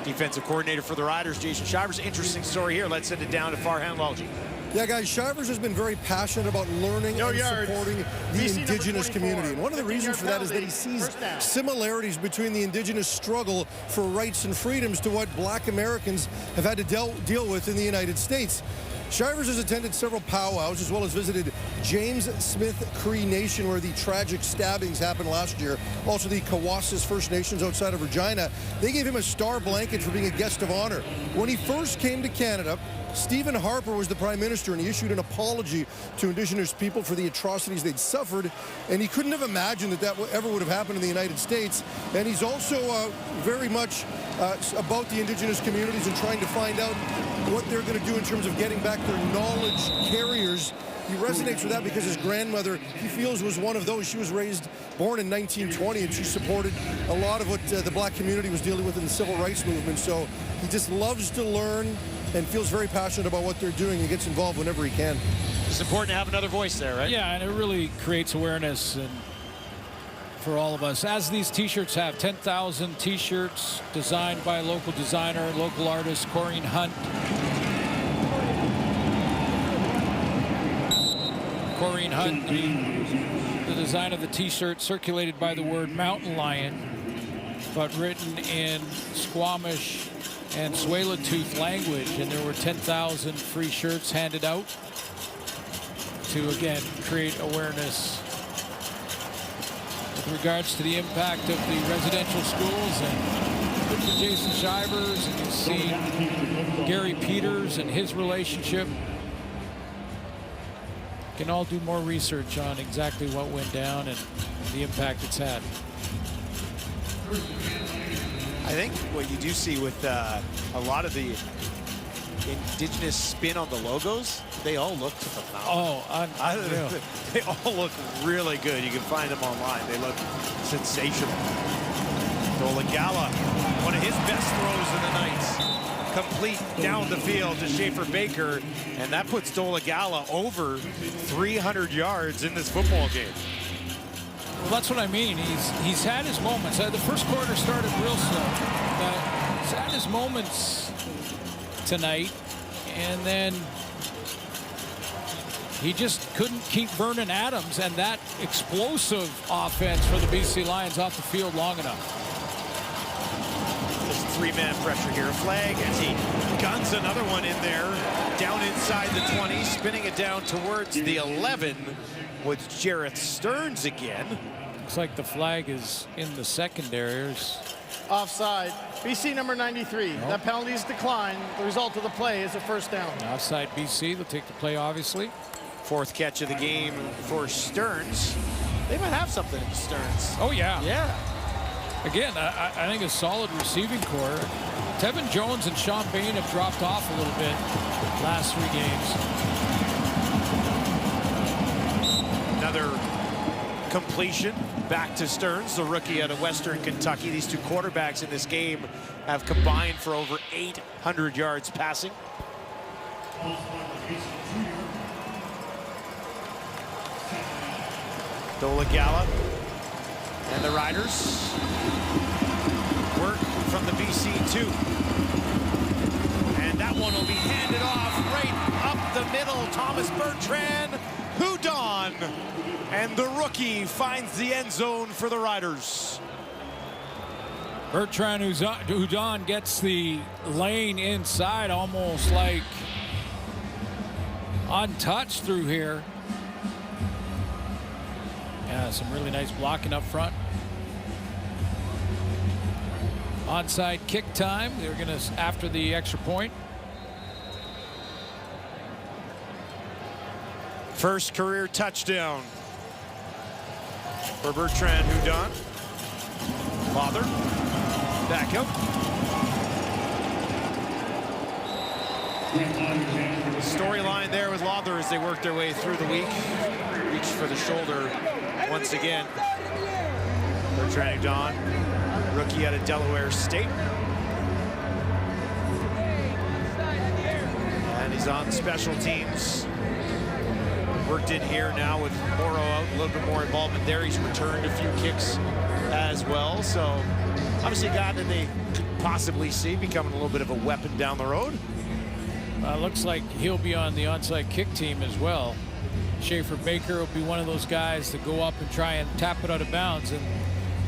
Defensive coordinator for the Riders, Jason Shivers. Interesting story here. Let's send it down to Farhan Lalji. Yeah, guys, Shivers has been very passionate about learning and supporting the Indigenous community. And one of the reasons for that is that he sees similarities between the Indigenous struggle for rights and freedoms to what Black Americans have had to deal with in the United States. Shivers has attended several powwows as well as visited James Smith Cree Nation, where the tragic stabbings happened last year. Also the Kawasas First Nations outside of Regina. They gave him a star blanket for being a guest of honor. When he first came to Canada, Stephen Harper was the Prime Minister, and he issued an apology to Indigenous people for the atrocities they'd suffered, and he couldn't have imagined that that ever would have happened in the United States. And he's also very much about the Indigenous communities and trying to find out what they're going to do in terms of getting back their knowledge carriers. He resonates with that because his grandmother, he feels, was one of those. She was born in 1920, and she supported a lot of what the Black community was dealing with in the civil rights movement. So he just loves to learn and feels very passionate about what they're doing and gets involved whenever he can. It's important to have another voice there, right? Yeah, and it really creates awareness and for all of us, as these t-shirts have. 10,000 t-shirts designed by a local designer, local artist, Corrine Hunt. Corrine Hunt, the design of the t-shirt circulated by the word mountain lion, but written in Squamish and Tsleil-Waututh language, and there were 10,000 free shirts handed out to, again, create awareness with regards to the impact of the residential schools. And good for Jason Shivers, and you see Gary Peters and his relationship. Can all do more research on exactly what went down and the impact it's had. I think what you do see with a lot of the indigenous spin on the logos, they all look phenomenal. Oh, they all look really good. You can find them online. They look sensational. Dolagala, one of his best throws of the night. Complete down the field to Schaefer Baker, and that puts Dolagala over 300 yards in this football game. Well, that's what I mean. He's had his moments. The first quarter started real slow. He's had his moments tonight, and then he just couldn't keep Vernon Adams and that explosive offense for the BC Lions off the field long enough. Just three-man pressure here. Flag as he guns another one in there, down inside the 20, spinning it down towards the 11 with Jareth Stearns again. Looks like the flag is in the secondaries. Offside. BC number 93. Nope. That penalty is declined. The result of the play is a first down. Offside BC. They'll take the play, obviously. Fourth catch of the game for Stearns. They might have something in Stearns. Oh, yeah. Yeah. Again, I think a solid receiving core. Tevin Jones and Sean Bain have dropped off a little bit last 3 games. Another completion back to Stearns, the rookie out of Western Kentucky. These two quarterbacks in this game have combined for over 800 yards passing. Dolagala and the Riders work from the BC 2. And that one will be handed off right up the middle. Thomas Bertrand Houdon, and the rookie finds the end zone for the Riders. Bertrand Houdon gets the lane inside, almost like untouched through here. Yeah, some really nice blocking up front. Onside kick time. They're going to, after the extra point. First career touchdown for Bertrand Houdon. Father, back up. Storyline there with Lawther as they work their way through the week. Reach for the shoulder once again. Bertrand Houdon, rookie out of Delaware State. And he's on special teams. Worked in here now with Morrow out, a little bit more involvement there. He's returned a few kicks as well. So obviously a guy that they could possibly see becoming a little bit of a weapon down the road. Looks like he'll be on the onside kick team as well. Schaefer Baker will be one of those guys that go up and try and tap it out of bounds. And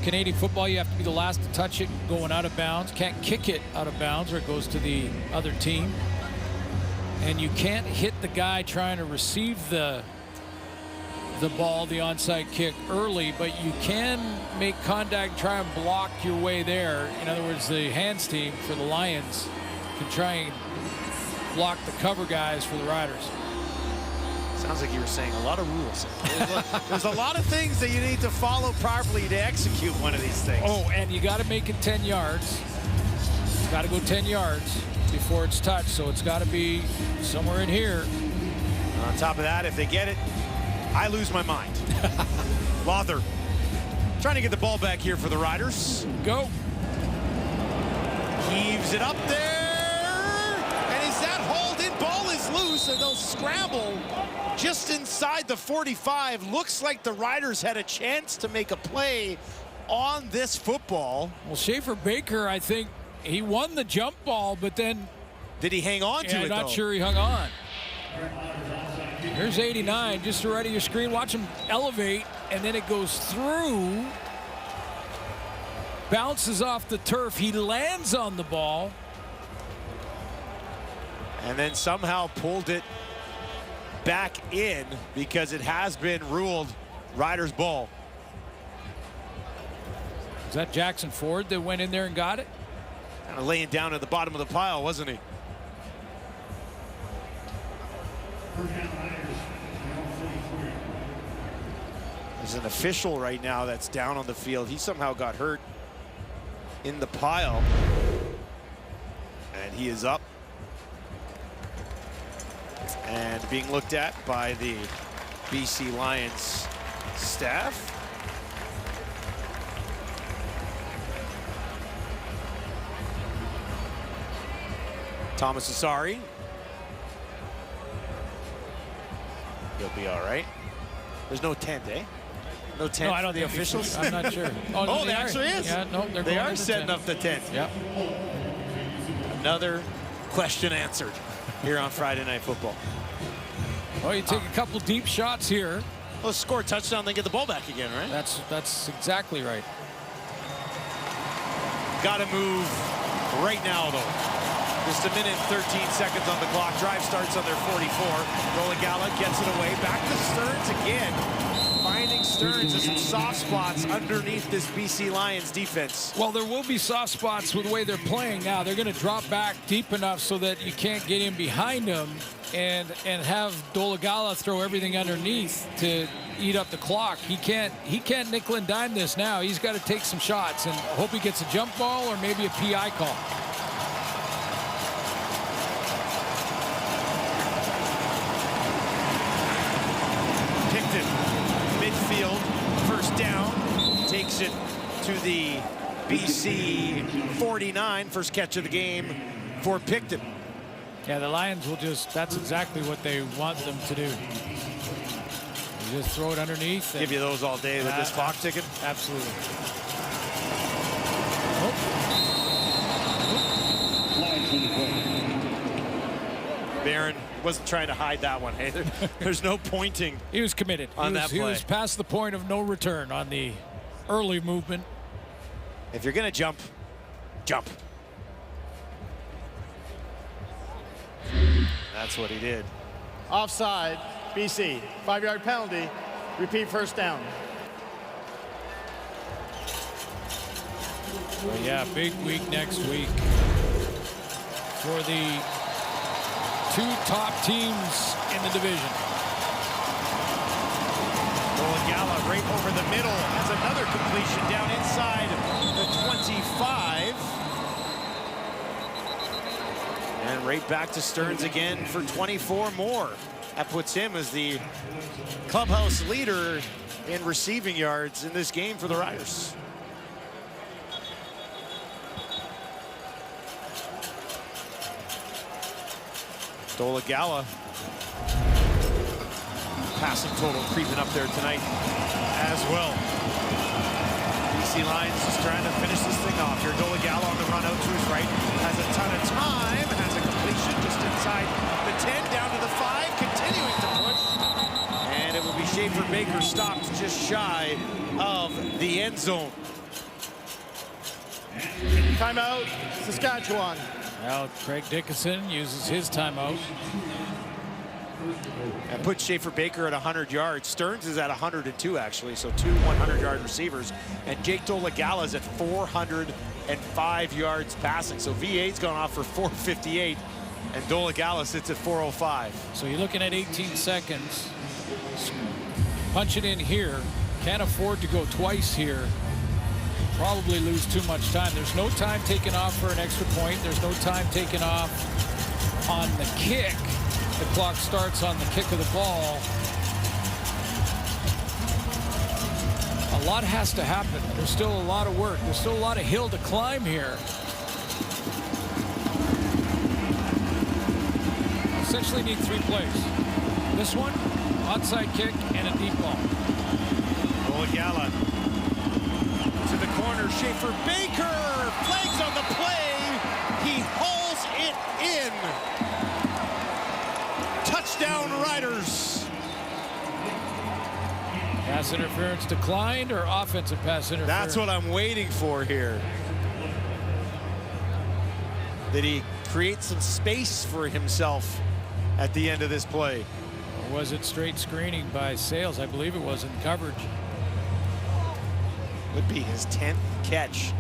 Canadian football, you have to be the last to touch it going out of bounds. Can't kick it out of bounds or it goes to the other team. And you can't hit the guy trying to receive the ball, the onside kick, early, but you can make contact and try and block your way there. In other words, the hands team for the Lions can try and block the cover guys for the Riders. Sounds like you were saying a lot of rules. There's a lot of things that you need to follow properly to execute one of these things. Oh, and you got to make it 10 yards. It's got to go 10 yards before it's touched, so it's got to be somewhere in here. On top of that, if they get it, I lose my mind. Lawther trying to get the ball back here for the Riders. Go. Heaves it up there. And is that hauled in? Ball is loose, and they'll scramble just inside the 45. Looks like the Riders had a chance to make a play on this football. Well, Schaefer Baker, I think he won the jump ball, but then did he hang on to it? I'm not though? sure he hung on. Here's 89, just to right of your screen. Watch him elevate, and then it goes through, bounces off the turf. He lands on the ball, and then somehow pulled it back in because it has been ruled Riders' ball. Is that Jackson Ford that went in there and got it? Kind of laying down at the bottom of the pile, wasn't he? There's an official right now that's down on the field. He somehow got hurt in the pile. And he is up and being looked at by the BC Lions staff. Thomas Asari. He'll be all right. There's no tent, eh? No tent I don't for the think officials? I'm not sure. Oh, no, there actually is. Yeah, no, they are setting up the tent. Yep. Another question answered here on Friday Night Football. Well, you take a couple deep shots here. Well, score a touchdown, then get the ball back again, right? That's exactly right. Got to move right now, though. Just a minute and 13 seconds on the clock. Drive starts on their 44. Dolegala gets it away. Back to Stearns again. Finding Stearns in some soft spots underneath this BC Lions defense. Well, there will be soft spots with the way they're playing now. They're going to drop back deep enough so that you can't get in behind them and have Dolegala throw everything underneath to eat up the clock. He can't nickel and dime this now. He's got to take some shots and hope he gets a jump ball or maybe a PI call. Midfield, first down, takes it to the BC 49. First catch of the game for Picton. Yeah, the Lions will that's exactly what they want them to do. You just throw it underneath. Give you those all day with this clock ticking? Absolutely. Barron wasn't trying to hide that one. Hey, there's no pointing. He was committed on that play. He was past the point of no return on the early movement. If you're going to jump, jump. That's what he did. Offside, BC. 5-yard penalty. Repeat first down. Well, yeah, big week next week for the two top teams in the division. Dolegala right over the middle has another completion down inside the 25. And right back to Stearns again for 24 more. That puts him as the clubhouse leader in receiving yards in this game for the Riders. Dolegala, passing total creeping up there tonight as well. BC Lions just trying to finish this thing off here. Dolegala on the run out to his right, has a ton of time, has a completion just inside the 10, down to the 5, continuing to push. And it will be Schaefer Baker stopped just shy of the end zone. Timeout, Saskatchewan. Well, Craig Dickinson uses his timeout. And put Schaefer Baker at 100 yards. Stearns is at 102, actually, so two 100-yard receivers. And Jake Dolegala is at 405 yards passing. So VA's gone off for 458, and Dolegala sits at 405. So you're looking at 18 seconds. Punch it in here. Can't afford to go twice here. Probably lose too much time. There's no time taken off for an extra point. There's no time taken off on the kick. The clock starts on the kick of the ball. A lot has to happen. There's still a lot of work. There's still a lot of hill to climb here. Essentially need 3 plays. This one, onside kick, and a deep ball. Oligala to the corner. Schaefer Baker flags on the play. He hauls it in. Touchdown Riders. Pass interference declined or offensive pass interference? That's what I'm waiting for here. Did he create some space for himself at the end of this play? Or was it straight screening by Sales? I believe it was in coverage. Would be his 10th catch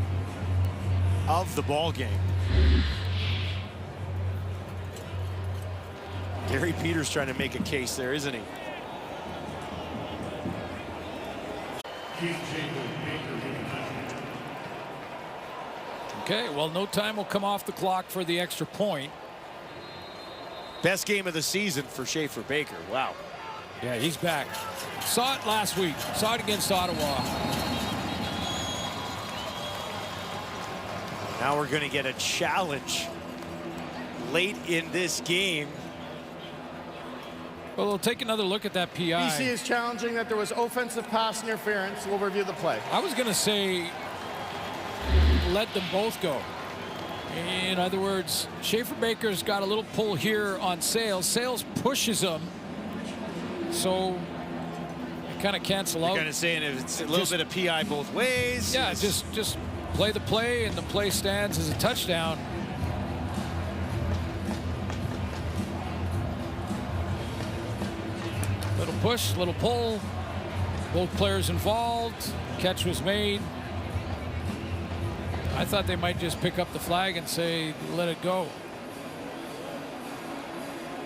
of the ball game. Gary Peters trying to make a case there, isn't he? Okay, well, no time will come off the clock for the extra point. Best game of the season for Schaefer Baker. Wow. Yeah, he's back. Saw it last week. Saw it against Ottawa. Now we're going to get a challenge late in this game. Well, we'll take another look at that PI. BC is challenging that there was offensive pass interference. We'll review the play. I was going to say let them both go. In other words, Schaefer Baker's got a little pull here on Sales. Sales pushes him. So it kind of cancel out. You're kind of saying it's a little bit of PI both ways. Yeah, just play the play, and the play stands as a touchdown. Little push, little pull. Both players involved. Catch was made. I thought they might just pick up the flag and say, let it go.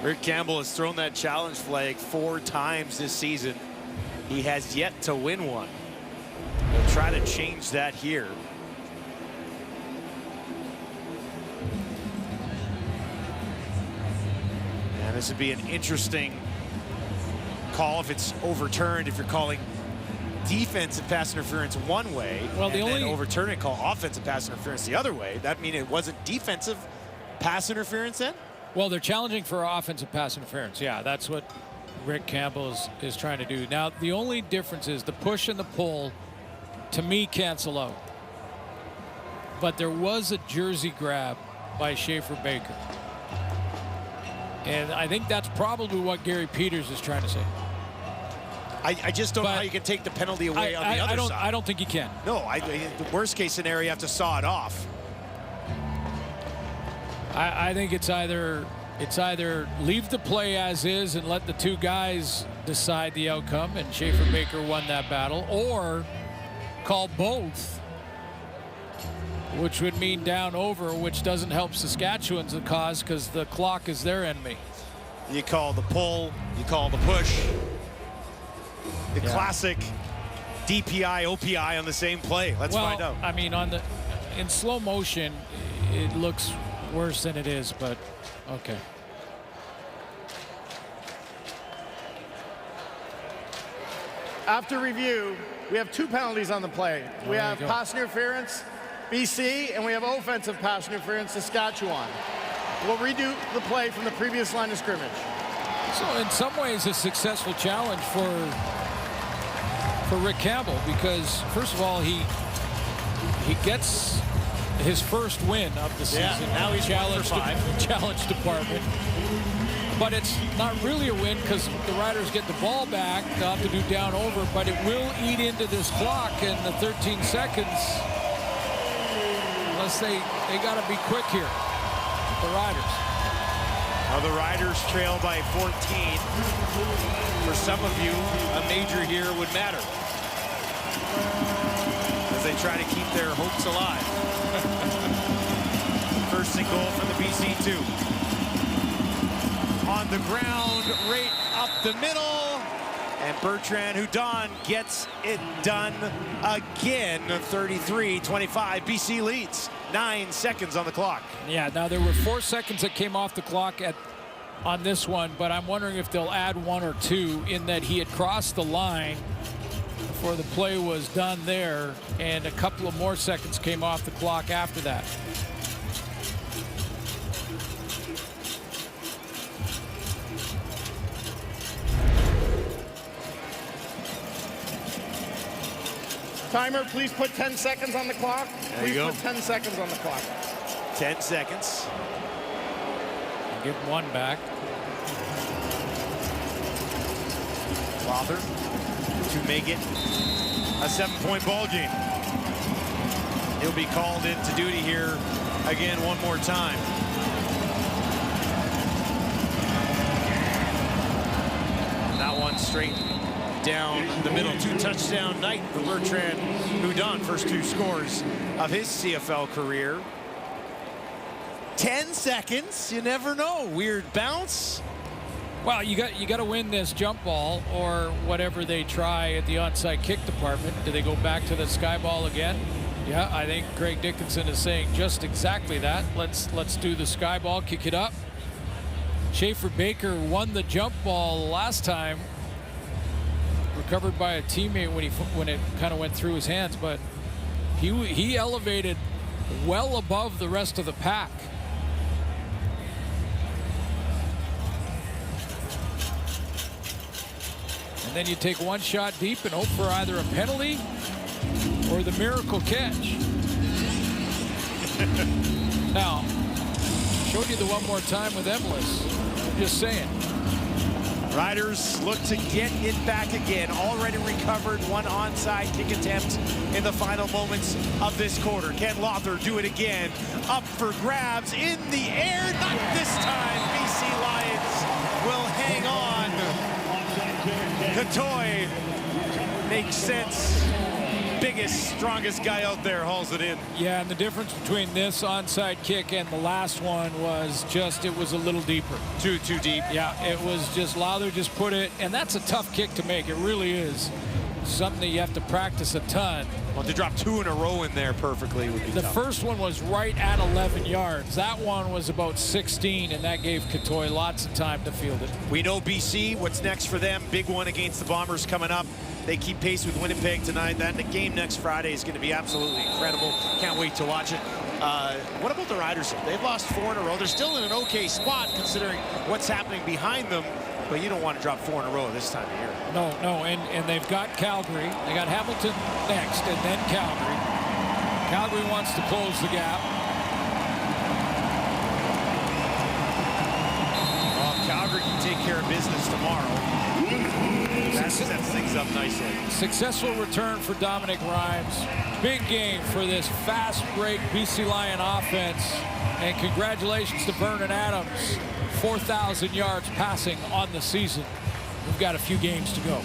Rick Campbell has thrown that challenge flag 4 times this season. He has yet to win one. He'll try to change that here. And this would be an interesting call if it's overturned, if you're calling defensive pass interference one way, well, and then overturn it, call offensive pass interference the other way. That mean it wasn't defensive pass interference then? Well, they're challenging for offensive pass interference. Yeah, that's what Rick Campbell is trying to do. Now, the only difference is the push and the pull, to me, cancel out. But there was a jersey grab by Schaefer Baker. And I think that's probably what Gary Peters is trying to say. I just don't know how you can take the penalty away on the other side. I don't think you can. No, the worst case scenario, you have to saw it off. I think it's either leave the play as is and let the two guys decide the outcome, and Schaefer Baker won that battle, or call both, which would mean down over, which doesn't help Saskatchewan's cause because the clock is their enemy. You call the pull, you call the push. The classic DPI, OPI on the same play. Let's find out. I mean, in slow motion, it looks worse than it is, but okay. After review, we have 2 penalties on the play. We have pass interference, BC, and we have offensive pass interference, Saskatchewan. We'll redo the play from the previous line of scrimmage. So in some ways, a successful challenge for Rick Campbell, because first of all, he gets his first win of the season. Yeah, now he's challenge department. But it's not really a win because the Riders get the ball back. They'll have to do down over, but it will eat into this clock in the 13 seconds. Unless they got to be quick here, the Riders. Now the Riders trail by 14. For some of you, a major here would matter as they try to keep their hopes alive. First and goal for the BC 2. On the ground, right up the middle. And Bertrand Hudon gets it done again. 33-25, BC leads. 9 seconds on the clock. Yeah, now there were 4 seconds that came off the clock on this one, but I'm wondering if they'll add 1 or 2 in that he had crossed the line before the play was done there, and a couple of more seconds came off the clock after that. Timer, please put 10 seconds on the clock. There you go. Please put 10 seconds on the clock. 10 seconds. Give one back. Lawther to make it a 7-point ball game. He'll be called into duty here again one more time. That one straight down the middle. 2-touchdown night for Bertrand Hudon. First 2 scores of his CFL career. 10 seconds. You never know. Weird bounce. Well, you got to win this jump ball or whatever they try at the onside kick department. Do they go back to the sky ball again? Yeah, I think Craig Dickinson is saying just exactly that. Let's do the sky ball, kick it up. Schaefer Baker won the jump ball last time, recovered by a teammate when it kind of went through his hands, but he elevated well above the rest of the pack. And then you take one shot deep and hope for either a penalty or the miracle catch. Now, showed you the one more time with Emlis. I'm just saying. Riders look to get it back again. Already recovered one onside kick attempt in the final moments of this quarter. Can Lawther do it again? Up for grabs in the air. Not this time. BC Lions will hang on. Katoy makes sense. Biggest, strongest guy out there hauls it in. Yeah, and the difference between this onside kick and the last one was just it was a little deeper. Too deep. Yeah, it was just Lawther just put it, and that's a tough kick to make. It really is something that you have to practice a ton. Well, to drop 2 in a row in there perfectly would be The tough. first one was right at 11 yards. That one was about 16, and that gave Katoy lots of time to field it. We know BC, what's next for them? Big one against the Bombers coming up. They keep pace with Winnipeg tonight. That the game next Friday is going to be absolutely incredible. Can't wait to watch it. What about the Riders? They've lost 4 in a row. They're still in an okay spot considering what's happening behind them, but you don't want to drop 4 in a row this time of year. No, and they've got Calgary. They got Hamilton next, and then Calgary. Calgary wants to close the gap. Well, Calgary can take care of business tomorrow. That sets things up nicely. Successful return for Dominic Rhymes. Big game for this fast break BC Lion offense. And congratulations to Vernon Adams. 4,000 yards passing on the season. We've got a few games to go.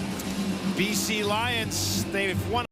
BC Lions, they've won